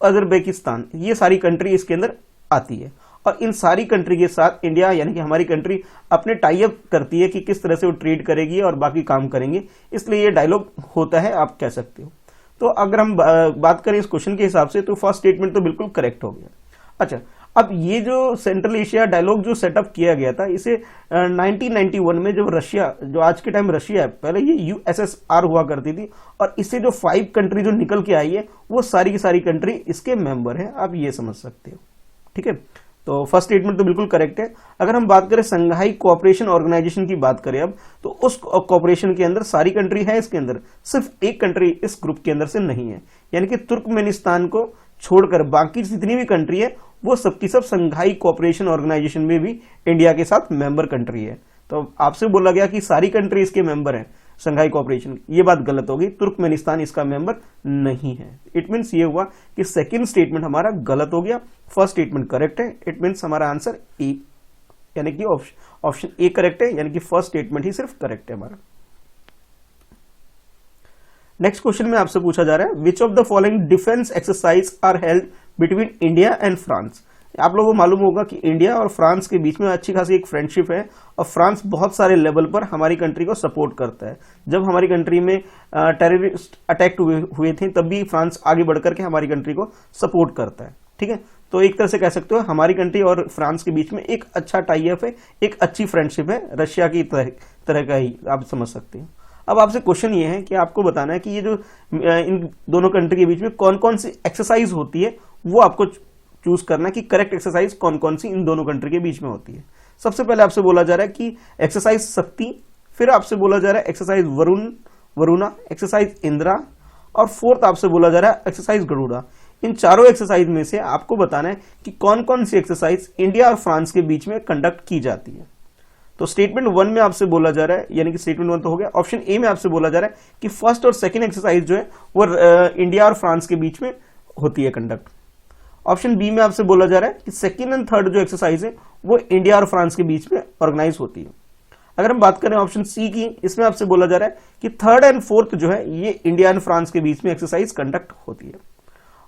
अजरबैकिस्तान, ये सारी कंट्री इसके अंदर आती है। और इन सारी कंट्री के साथ इंडिया यानी कि हमारी कंट्री अपने टाई अप करती है कि किस तरह से वो ट्रेड करेगी और बाकी काम करेंगे, इसलिए ये डायलॉग होता है, आप कह सकते हो। तो अगर हम बात करें इस क्वेश्चन के हिसाब से तो फर्स्ट स्टेटमेंट तो बिल्कुल करेक्ट हो गया। अच्छा, अब ये जो सेंट्रल एशिया डायलॉग जो सेटअप किया गया था, इसे 1991 में जब रशिया, जो आज के टाइम रशिया है, पहले ये USSR हुआ करती थी, और इससे जो 5 कंट्री जो निकल के आई है वो सारी की सारी कंट्री इसके मेंबर है, आप ये समझ सकते हो, ठीक है। तो फर्स्ट स्टेटमेंट तो बिल्कुल करेक्ट है। अगर हम बात करें संघाई कोऑपरेशन ऑर्गेनाइजेशन की बात करें अब, तो उस कोऑपरेशन के अंदर सारी कंट्री है, इसके अंदर सिर्फ एक कंट्री इस ग्रुप के अंदर से नहीं है, यानी कि तुर्कमेनिस्तान को छोड़कर बाकी जितनी भी कंट्री है वो सबकी सब संघाई कोऑपरेशन ऑर्गेनाइजेशन में भी इंडिया के साथ मेंबर कंट्री है। तो आपसे बोला गया कि सारी कंट्री इसके मेंबर हैं संघाई कोऑपरेशन, ये बात गलत होगी, तुर्कमेनिस्तान इसका मेंबर नहीं है। इट मीन्स ये हुआ कि सेकंड स्टेटमेंट हमारा गलत हो गया, फर्स्ट स्टेटमेंट करेक्ट है। इट मीन्स हमारा आंसर ए, यानी कि ऑप्शन ए करेक्ट है, यानी कि फर्स्ट स्टेटमेंट ही सिर्फ करेक्ट है हमारा। नेक्स्ट क्वेश्चन में आपसे पूछा जा रहा है, which of the following defence exercise are held between India and France. आप लोगों को मालूम होगा कि इंडिया और फ्रांस के बीच में अच्छी खासी एक फ्रेंडशिप है और फ्रांस बहुत सारे लेवल पर हमारी कंट्री को सपोर्ट करता है। जब हमारी कंट्री में टेररिस्ट अटैक हुए थे तब भी फ्रांस आगे बढ़कर के हमारी कंट्री को सपोर्ट करता है, ठीक है। तो एक तरह से कह सकते हो हमारी कंट्री और फ्रांस के बीच में एक अच्छा टाई अप है, एक अच्छी फ्रेंडशिप है, रशिया की तरह का ही आप समझ सकते हैं। अब आपसे क्वेश्चन ये है कि आपको बताना है कि ये जो इन दोनों कंट्री के बीच में कौन कौन सी एक्सरसाइज होती है वो आपको चूज करना है कि करेक्ट एक्सरसाइज कौन कौन सी इन दोनों कंट्री के बीच में होती है। सबसे पहले आपसे बोला जा रहा है कि एक्सरसाइज शक्ति, फिर आपसे बोला जा रहा है एक्सरसाइज वरुणा, एक्सरसाइज इंदिरा, और फोर्थ आपसे बोला जा रहा है एक्सरसाइज गरुड़ा। इन चारों एक्सरसाइज में से आपको बताना है कि कौन कौन सी एक्सरसाइज इंडिया और फ्रांस के बीच में कंडक्ट की जाती है। तो स्टेटमेंट 1 में आपसे बोला जा रहा है, यानी कि स्टेटमेंट 1 तो हो गया, ऑप्शन ए में आपसे बोला जा रहा है कि फर्स्ट और सेकंड एक्सरसाइज जो है वो इंडिया और फ्रांस के बीच में होती है कंडक्ट। ऑप्शन बी में आपसे बोला जा रहा है कि सेकंड एंड थर्ड जो एक्सरसाइज है वो इंडिया और फ्रांस के बीच में ऑर्गेनाइज होती है। अगर हम बात करें ऑप्शन सी की, इसमें आपसे बोला जा रहा है कि थर्ड एंड फोर्थ जो है ये इंडिया एंड फ्रांस के बीच में एक्सरसाइज कंडक्ट होती है।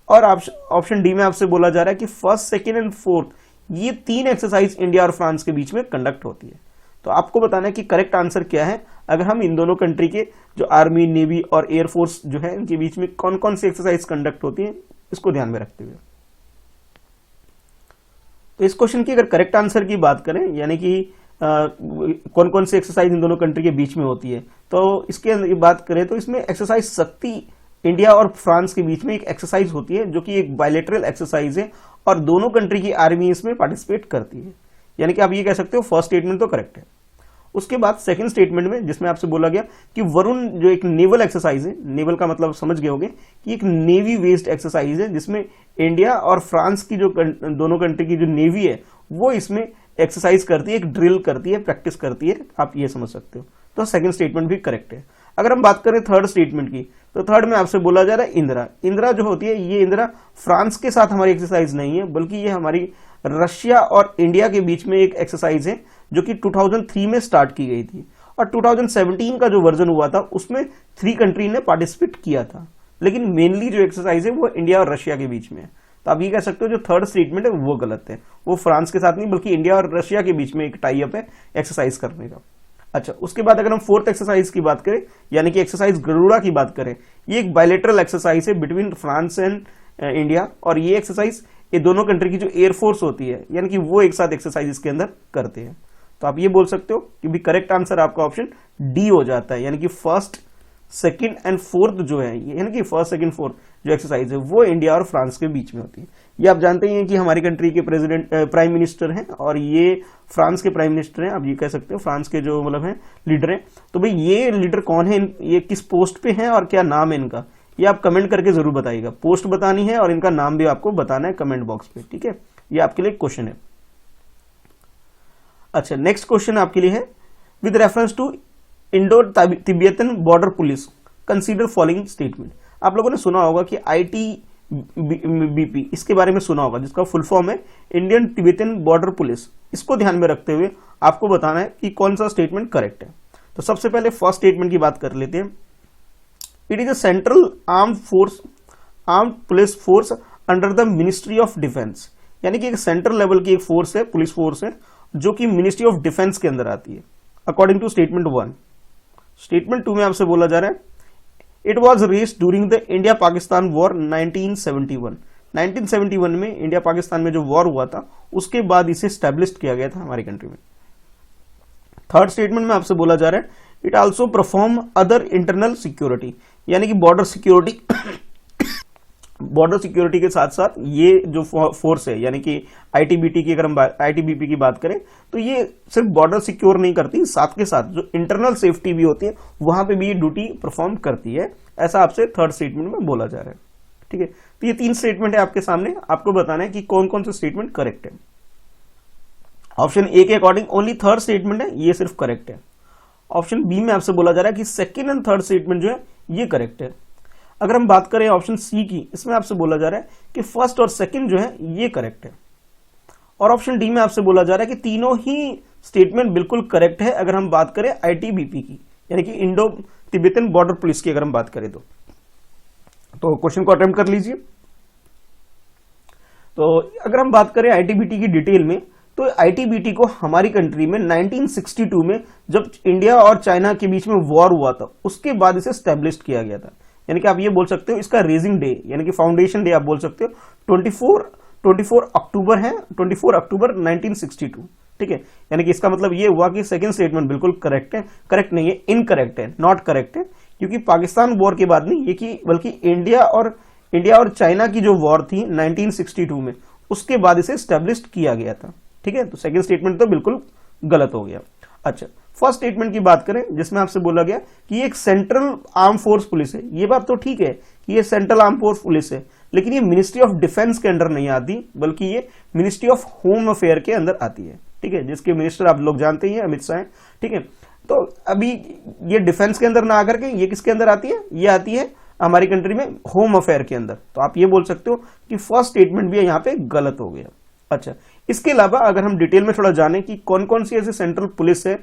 और ऑप्शन डी में आपसे बोला जा रहा है कि फर्स्ट, सेकंड एंड फोर्थ ये तीन एक्सरसाइज इंडिया और फ्रांस के बीच में कंडक्ट होती है। तो आपको बताना है कि करेक्ट आंसर क्या है अगर हम इन दोनों कंट्री के जो आर्मी, नेवी और एयरफोर्स जो है इनके बीच में कौन कौन सी एक्सरसाइज कंडक्ट होती है, इसको ध्यान में रखते हुए। तो इस क्वेश्चन की अगर करेक्ट आंसर की बात करें, यानी कि कौन कौन सी एक्सरसाइज इन दोनों कंट्री के बीच में होती है, तो इसके बात करें तो इसमें एक्सरसाइज शक्ति इंडिया और फ्रांस के बीच में एक एक्सरसाइज होती है जो कि एक बायलैटरल एक्सरसाइज है और दोनों कंट्री की आर्मी इसमें पार्टिसिपेट करती है, यानी कि आप ये कह सकते हो फर्स्ट स्टेटमेंट तो करेक्ट है। उसके बाद सेकंड स्टेटमेंट में जिसमें आपसे बोला गया कि वरुण जो एक नेवल एक्सरसाइज है, नेवल का मतलब समझ गए होंगे कि एक नेवी बेस्ड एक्सरसाइज है जिसमें इंडिया और फ्रांस की जो दोनों कंट्री की जो नेवी है वो इसमें एक्सरसाइज करती है, एक ड्रिल करती है, प्रैक्टिस करती है, आप ये समझ सकते हो। तो सेकंड स्टेटमेंट भी करेक्ट है। अगर हम बात करें थर्ड स्टेटमेंट की, तो थर्ड में आपसे बोला जा रहा है इंदिरा। इंदिरा जो होती है ये इंदिरा फ्रांस के साथ हमारी एक्सरसाइज नहीं है, बल्कि ये हमारी रशिया और इंडिया के बीच में एक एक्सरसाइज है जो कि 2003 में स्टार्ट की गई थी और 2017 का जो वर्जन हुआ था उसमें 3 कंट्री ने पार्टिसिपेट किया था, लेकिन मेनली जो एक्सरसाइज है वो इंडिया और रशिया के बीच में है। तो आप ये कह सकते हो जो थर्ड स्टेटमेंट है वो गलत है, वो फ्रांस के साथ नहीं बल्कि इंडिया और रशिया के बीच में एक टाई अप है एक्सरसाइज करने का। अच्छा, उसके बाद अगर हम फोर्थ एक्सरसाइज की बात करें, यानी कि एक्सरसाइज गरुड़ा की बात करें, ये एक बायलैटरल एक्सरसाइज है बिटवीन फ्रांस एंड इंडिया, और ये एक्सरसाइज ये दोनों कंट्री की जो एयरफोर्स होती है यानी कि वो एक साथ एक्सरसाइज इसके अंदर करते हैं। तो आप ये बोल सकते हो कि भी करेक्ट आंसर आपका ऑप्शन डी हो जाता है, यानी कि फर्स्ट, सेकंड एंड फोर्थ जो है, यानी कि फर्स्ट, सेकंड, फोर्थ जो एक्सरसाइज है वो इंडिया और फ्रांस के बीच में होती है। ये आप जानते ही हैं कि हमारी कंट्री के प्रेसिडेंट प्राइम मिनिस्टर हैं और ये फ्रांस के प्राइम मिनिस्टर हैं। आप ये कह सकते हो फ्रांस के जो मतलब हैं लीडर हैं। तो भाई ये लीडर कौन है, ये किस पोस्ट पे हैं और क्या नाम है इनका, ये आप कमेंट करके जरूर बताइएगा। पोस्ट बतानी है और इनका नाम भी आपको बताना है कमेंट बॉक्स पे, ठीक है। ये आपके लिए क्वेश्चन है। अच्छा, नेक्स्ट क्वेश्चन आपके लिए है, with reference to Indo Tibetan border police consider following statement. आप लोगों ने सुना होगा कि ITBP इसके बारे में सुना होगा, जिसका फुल फॉर्म है इंडियन तिब्बतन बॉर्डर पुलिस। इसको ध्यान में रखते हुए आपको बताना है कि कौन सा स्टेटमेंट करेक्ट है। तो सबसे पहले फर्स्ट स्टेटमेंट की बात कर लेते हैं। It is a central armed police force under the ministry of defence, यानी कि एक सेंट्रल लेवल की एक फोर्स है, पुलिस फोर्स है जो कि मिनिस्ट्री ऑफ डिफेंस के अंदर आती है अकॉर्डिंग टू स्टेटमेंट 1। स्टेटमेंट 2 में आपसे बोला जा रहा है it was raised during the India Pakistan war 1971। 1971 में इंडिया पाकिस्तान में जो वॉर हुआ था उसके बाद इसे स्टैब्लिश किया गया था हमारी कंट्री में। थर्ड स्टेटमेंट में आपसे बोला जा रहा है it also perform other internal security, यानी कि बॉर्डर सिक्योरिटी बॉर्डर सिक्योरिटी के साथ साथ ये जो फोर्स है यानी कि आईटीबीपी की, अगर हम आईटीबीपी की बात करें तो ये सिर्फ बॉर्डर सिक्योर नहीं करती, साथ के साथ जो इंटरनल सेफ्टी भी होती है वहां पे भी ये ड्यूटी परफॉर्म करती है। ऐसा आपसे थर्ड स्टेटमेंट में बोला जा रहा है। ठीक है, तो ये 3 स्टेटमेंट है आपके सामने, आपको बताना है कि कौन कौन से स्टेटमेंट करेक्ट है। ऑप्शन ए के अकॉर्डिंग ओनली थर्ड स्टेटमेंट है, ये सिर्फ करेक्ट है। ऑप्शन बी में आपसे बोला जा रहा है कि सेकेंड एंड थर्ड स्टेटमेंट जो है ये करेक्ट है। अगर हम बात करें ऑप्शन सी की, इसमें आपसे बोला जा रहा है कि फर्स्ट और सेकंड जो है ये करेक्ट है। और ऑप्शन डी में आपसे बोला जा रहा है कि तीनों ही स्टेटमेंट बिल्कुल करेक्ट है अगर हम बात करें आईटीबीपी की, यानी कि इंडो तिब्बतन बॉर्डर पुलिस की अगर हम बात करें तो क्वेश्चन को अटेम्प्ट कर लीजिए। तो अगर हम बात करें आईटीबीपी की डिटेल में, तो आईटीबीपी को हमारी कंट्री में 1962 में जब इंडिया और चाइना के बीच में वॉर हुआ था उसके बाद इसे स्टैब्लिश किया गया था। यानी कि आप ये बोल सकते हो इसका रेजिंग डे यानी कि फाउंडेशन डे आप बोल सकते हो 24 अक्टूबर है, 24 अक्टूबर 1962। ठीक है, यानी कि इसका मतलब ये हुआ कि सेकंड स्टेटमेंट बिल्कुल करेक्ट है, करेक्ट नहीं है, इनकरेक्ट है, नॉट करेक्ट है, क्योंकि पाकिस्तान वॉर के बाद नहीं ये कि बल्कि इंडिया और चाइना की जो वॉर थी 1962 में उसके बाद इसे स्टैब्लिश किया गया था। ठीक है, तो सेकंड स्टेटमेंट तो बिल्कुल गलत हो गया। अच्छा, फर्स्ट स्टेटमेंट की बात करें जिसमें आपसे बोला गया कि ये एक सेंट्रल आर्म फोर्स पुलिस है, ये बात तो ठीक है कि ये सेंट्रल आर्म फोर्स पुलिस है, लेकिन ये मिनिस्ट्री ऑफ डिफेंस के अंडर नहीं आती बल्कि ये मिनिस्ट्री ऑफ होम अफेयर के अंदर आती है। ठीक है, जिसके मिनिस्टर आप लोग जानते ही हैं, अमित शाह। ठीक है, तो अभी ये डिफेंस के अंदर ना आकर के ये किसके अंदर आती है, ये आती है हमारी कंट्री में होम अफेयर के अंदर। तो आप ये बोल सकते हो कि फर्स्ट स्टेटमेंट भी यहाँ पे गलत हो गया। अच्छा, इसके अलावा अगर हम डिटेल में थोड़ा जानें कि कौन कौन सी ऐसी सेंट्रल पुलिस है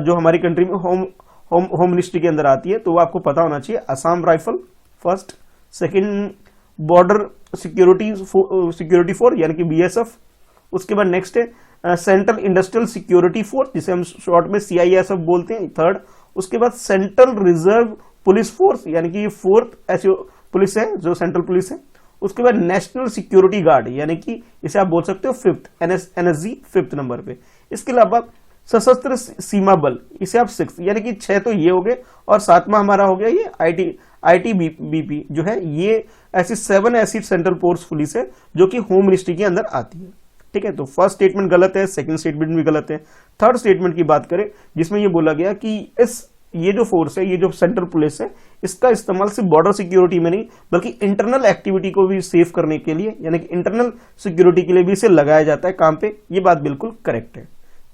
जो हमारी कंट्री में होम मिनिस्ट्री के अंदर आती है, तो वो आपको पता होना चाहिए। Assam rifle first, second border security force यानी कि बीएसएफ, उसके बाद नेक्स्ट है सेंट्रल इंडस्ट्रियल सिक्योरिटी फोर्स जिसे हम शॉर्ट में सीआईएसएफ बोलते हैं, थर्ड। उसके बाद सेंट्रल रिजर्व पुलिस फोर्स यानी कि ये फोर्थ ऐसी पुलिस है जो सेंट्रल पुलिस है। उसके बाद नेशनल सिक्योरिटी गार्ड यानी कि इसे आप बोल सकते हो फिफ्थ, एनएसजी फिफ्थ नंबर पे। इसके अलावा सशस्त्र सीमा बल, इसे आप सिक्स, यानी कि 6 तो ये हो गए और 7वां हमारा हो गया ये आईटीबीपी जो है, ये ऐसी 7 ऐसी सेंट्रल फोर्स पुलिस है जो कि होम मिनिस्ट्री के अंदर आती है। ठीक है, तो फर्स्ट स्टेटमेंट गलत है, सेकंड स्टेटमेंट भी गलत है। थर्ड स्टेटमेंट की बात करें जिसमें ये बोला गया कि ये जो फोर्स है, ये जो सेंट्रल पुलिस है, इसका इस्तेमाल सिर्फ बॉर्डर सिक्योरिटी में नहीं बल्कि इंटरनल एक्टिविटी को भी सेव करने के लिए यानी कि इंटरनल सिक्योरिटी के लिए भी इसे लगाया जाता है काम पे, ये बात बिल्कुल करेक्ट है।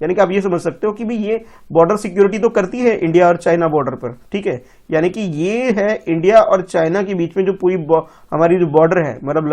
यानी कि आप ये समझ सकते हो कि भी ये बॉर्डर सिक्योरिटी तो करती है इंडिया और चाइना बॉर्डर पर। ठीक है, यानी कि ये है इंडिया और चाइना के बीच में जो पूरी हमारी जो बॉर्डर है, मतलब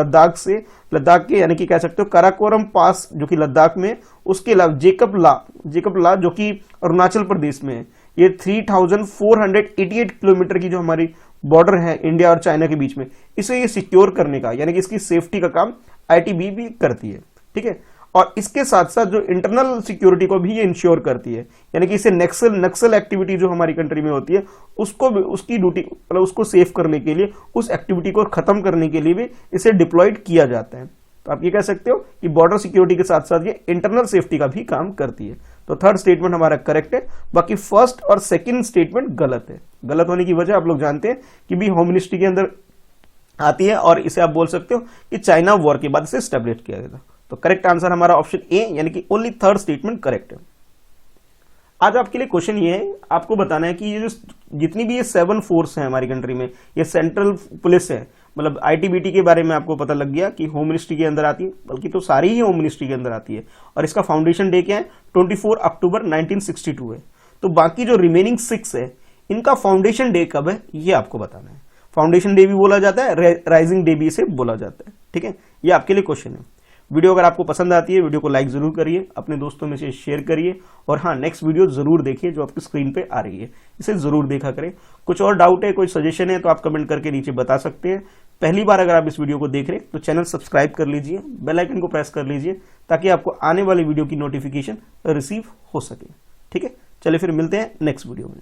लद्दाख के यानी कि कह सकते हो काराकोरम पास जो कि लद्दाख में, उसके अलावा जेकब ला जो कि अरुणाचल प्रदेश में है, ये 3488 किलोमीटर की जो हमारी बॉर्डर है इंडिया और चाइना के बीच में, इसे ये सिक्योर करने का यानी कि इसकी सेफ्टी का काम आईटीबीपी करती है। ठीक है, और इसके साथ साथ जो इंटरनल सिक्योरिटी को भी ये इंश्योर करती है, यानी कि इसे नक्सल एक्टिविटी जो हमारी कंट्री में होती है उसको भी, उसकी ड्यूटी मतलब उसको सेव करने के लिए, उस एक्टिविटी को खत्म करने के लिए भी इसे डिप्लॉयड किया जाता है। तो आप ये कह सकते हो कि बॉर्डर सिक्योरिटी के साथ साथ ये इंटरनल सेफ्टी का भी काम करती है। तो थर्ड स्टेटमेंट हमारा करेक्ट है, बाकी फर्स्ट और सेकंड स्टेटमेंट गलत है। गलत होने की वजह आप लोग जानते हैं कि भी होम मिनिस्ट्री के अंदर आती है और इसे आप बोल सकते हो कि चाइना वॉर के बाद इसे स्टैब्लिश किया गया था। तो करेक्ट आंसर हमारा ऑप्शन ए यानी कि ओनली थर्ड स्टेटमेंट करेक्ट है। आज आपके लिए क्वेश्चन ये है, आपको बताना है कि ये जो जितनी भी ये 7 फोर्स है हमारी कंट्री में, ये सेंट्रल पुलिस है, मतलब आईटीबीटी के बारे में आपको पता लग गया कि होम मिनिस्ट्री के अंदर आती है, बल्कि तो सारी ही होम मिनिस्ट्री के अंदर आती है, और इसका फाउंडेशन डे क्या है 24 अक्टूबर 1962 है। तो बाकी जो रिमेनिंग 6 है इनका फाउंडेशन डे कब है ये आपको बताना है। फाउंडेशन डे भी बोला जाता है, राइजिंग डे भी इसे बोला जाता है। ठीक है, ये आपके लिए क्वेश्चन है। वीडियो अगर आपको पसंद आती है वीडियो को लाइक जरूर करिए, अपने दोस्तों में से शेयर करिए, और हाँ, नेक्स्ट वीडियो जरूर देखिए जो आपकी स्क्रीन पे आ रही है, इसे जरूर देखा करें। कुछ और डाउट है, कोई सजेशन है तो आप कमेंट करके नीचे बता सकते हैं। पहली बार अगर आप इस वीडियो को देख रहे हैं तो चैनल सब्सक्राइब कर लीजिए, बेल आइकन को प्रेस कर लीजिए ताकि आपको आने वाली वीडियो की नोटिफिकेशन रिसीव हो सके। ठीक है, चलिए फिर मिलते हैं नेक्स्ट वीडियो में।